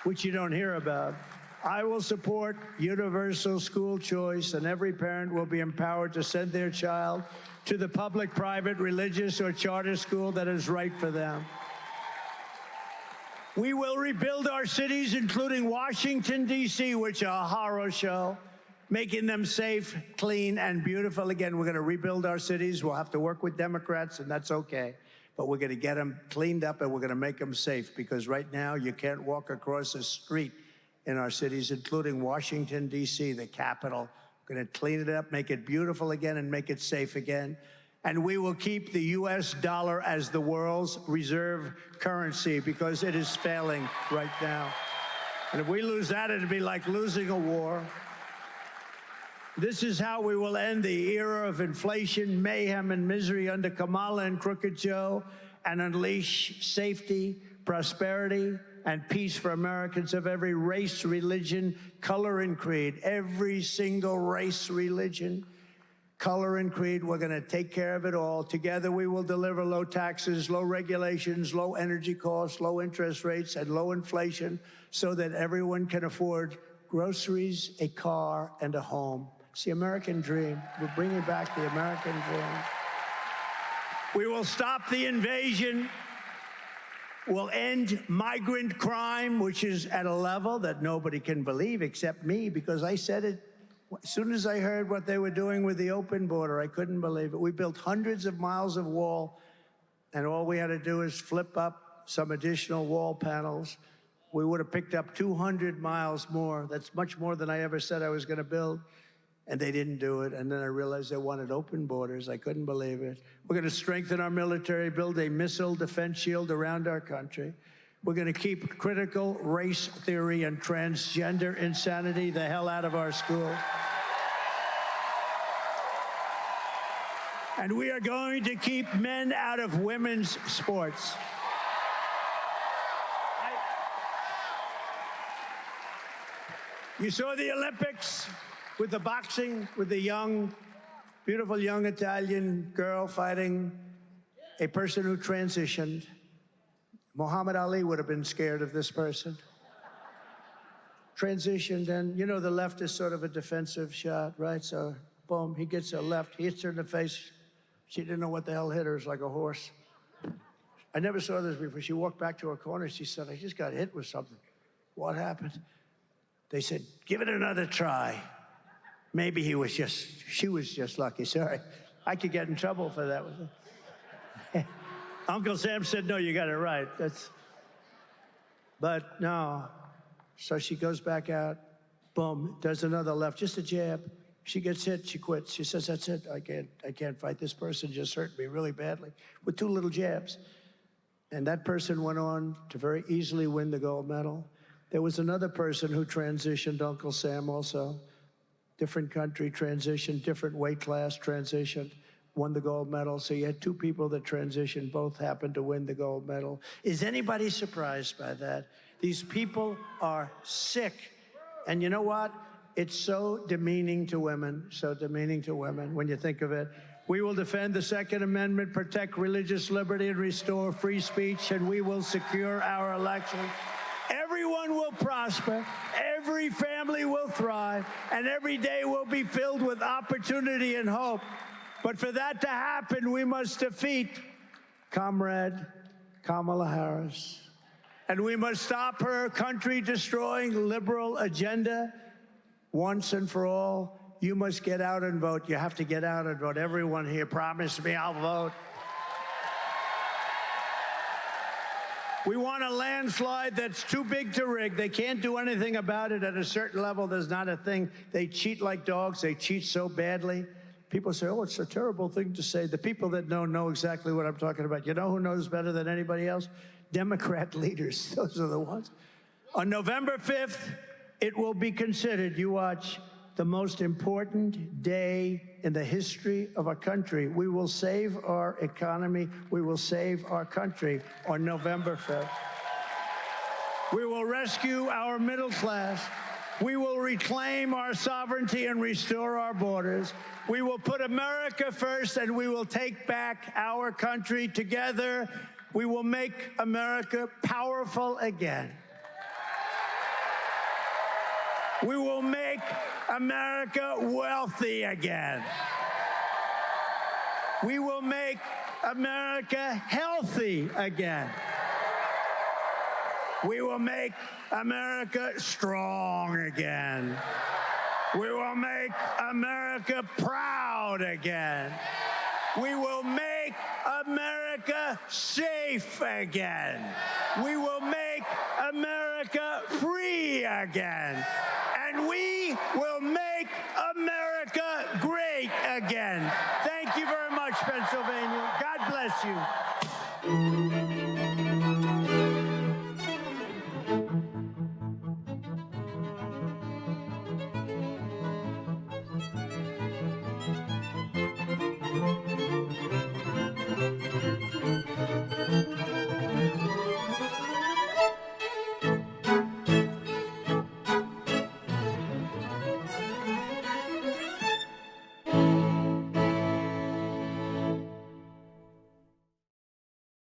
which you don't hear about. I will support universal school choice, and every parent will be empowered to send their child to the public, private, religious, or charter school that is right for them. We will rebuild our cities, including Washington, D.C., which are a horror show, making them safe, clean, and beautiful. Again, we're going to rebuild our cities. We'll have to work with Democrats, and that's okay. But we're going to get them cleaned up, and we're going to make them safe, because right now you can't walk across a street in our cities, including Washington, D.C., the capital. We're going to clean it up, make it beautiful again, and make it safe again. And we will keep the U.S. dollar as the world's reserve currency, because it is failing right now. And if we lose that, it'd be like losing a war. This is how we will end the era of inflation, mayhem, and misery under Kamala and Crooked Joe, and unleash safety, prosperity, and peace for Americans of every race, religion, color, and creed. Every single race, religion, color, and creed. We're going to take care of it all. Together, we will deliver low taxes, low regulations, low energy costs, low interest rates, and low inflation so that everyone can afford groceries, a car, and a home. It's the American dream. We're bringing back the American dream. We will stop the invasion. We'll end migrant crime, which is at a level that nobody can believe except me, because I said it. As soon as I heard what they were doing with the open border, I couldn't believe it. We built hundreds of miles of wall, and all we had to do is flip up some additional wall panels. We would have picked up 200 miles more. That's much more than I ever said I was going to build. And they didn't do it. And then I realized they wanted open borders. I couldn't believe it. We're going to strengthen our military, build a missile defense shield around our country. We're going to keep critical race theory and transgender insanity the hell out of our schools. And we are going to keep men out of women's sports. You saw the Olympics with the boxing, with the young, beautiful young Italian girl fighting a person who transitioned. Muhammad Ali would have been scared of this person. Transitioned, and you know the left is sort of a defensive shot, right? So, boom, he gets a left, he hits her in the face. She didn't know what the hell hit her. It's like a horse. I never saw this before. She walked back to her corner. She said, I just got hit with something. What happened? They said, give it another try. Maybe she was just lucky. Sorry. I could get in trouble for that. Uncle Sam said, no, you got it right. But no. So she goes back out, boom, does another left, just a jab. She gets hit, she quits. She says, that's it, I can't fight. This person just hurt me really badly with 2 little jabs. And that person went on to very easily win the gold medal. There was another person who transitioned, Uncle Sam also. Different country, transitioned, different weight class, transitioned, won the gold medal. So you had 2 people that transitioned, both happened to win the gold medal. Is anybody surprised by that? These people are sick. And you know what? It's so demeaning to women, so demeaning to women when you think of it. We will defend the Second Amendment, protect religious liberty, and restore free speech, and we will secure our elections. Everyone will prosper, every family will thrive, and every day will be filled with opportunity and hope. But for that to happen, we must defeat Comrade Kamala Harris. And we must stop her country-destroying liberal agenda once and for all. You must get out and vote. You have to get out and vote. Everyone here, promise me I'll vote. We want a landslide that's too big to rig. They can't do anything about it. At a certain level, there's not a thing. They cheat like dogs. They cheat so badly. People say, oh, it's a terrible thing to say. The people that know exactly what I'm talking about. You know who knows better than anybody else? Democrat leaders. Those are the ones. On November 5th, it will be considered, you watch, the most important day in the history of our country. We will save our economy. We will save our country on November 5th. We will rescue our middle class. We will reclaim our sovereignty and restore our borders. We will put America first, and we will take back our country together. We will make America powerful again. We will make America wealthy again. We will make America healthy again. We will make America strong again. We will make America proud again. We will make America safe again. We will make America free again. And we will make America great again. Thank you very much, Pennsylvania. God bless you.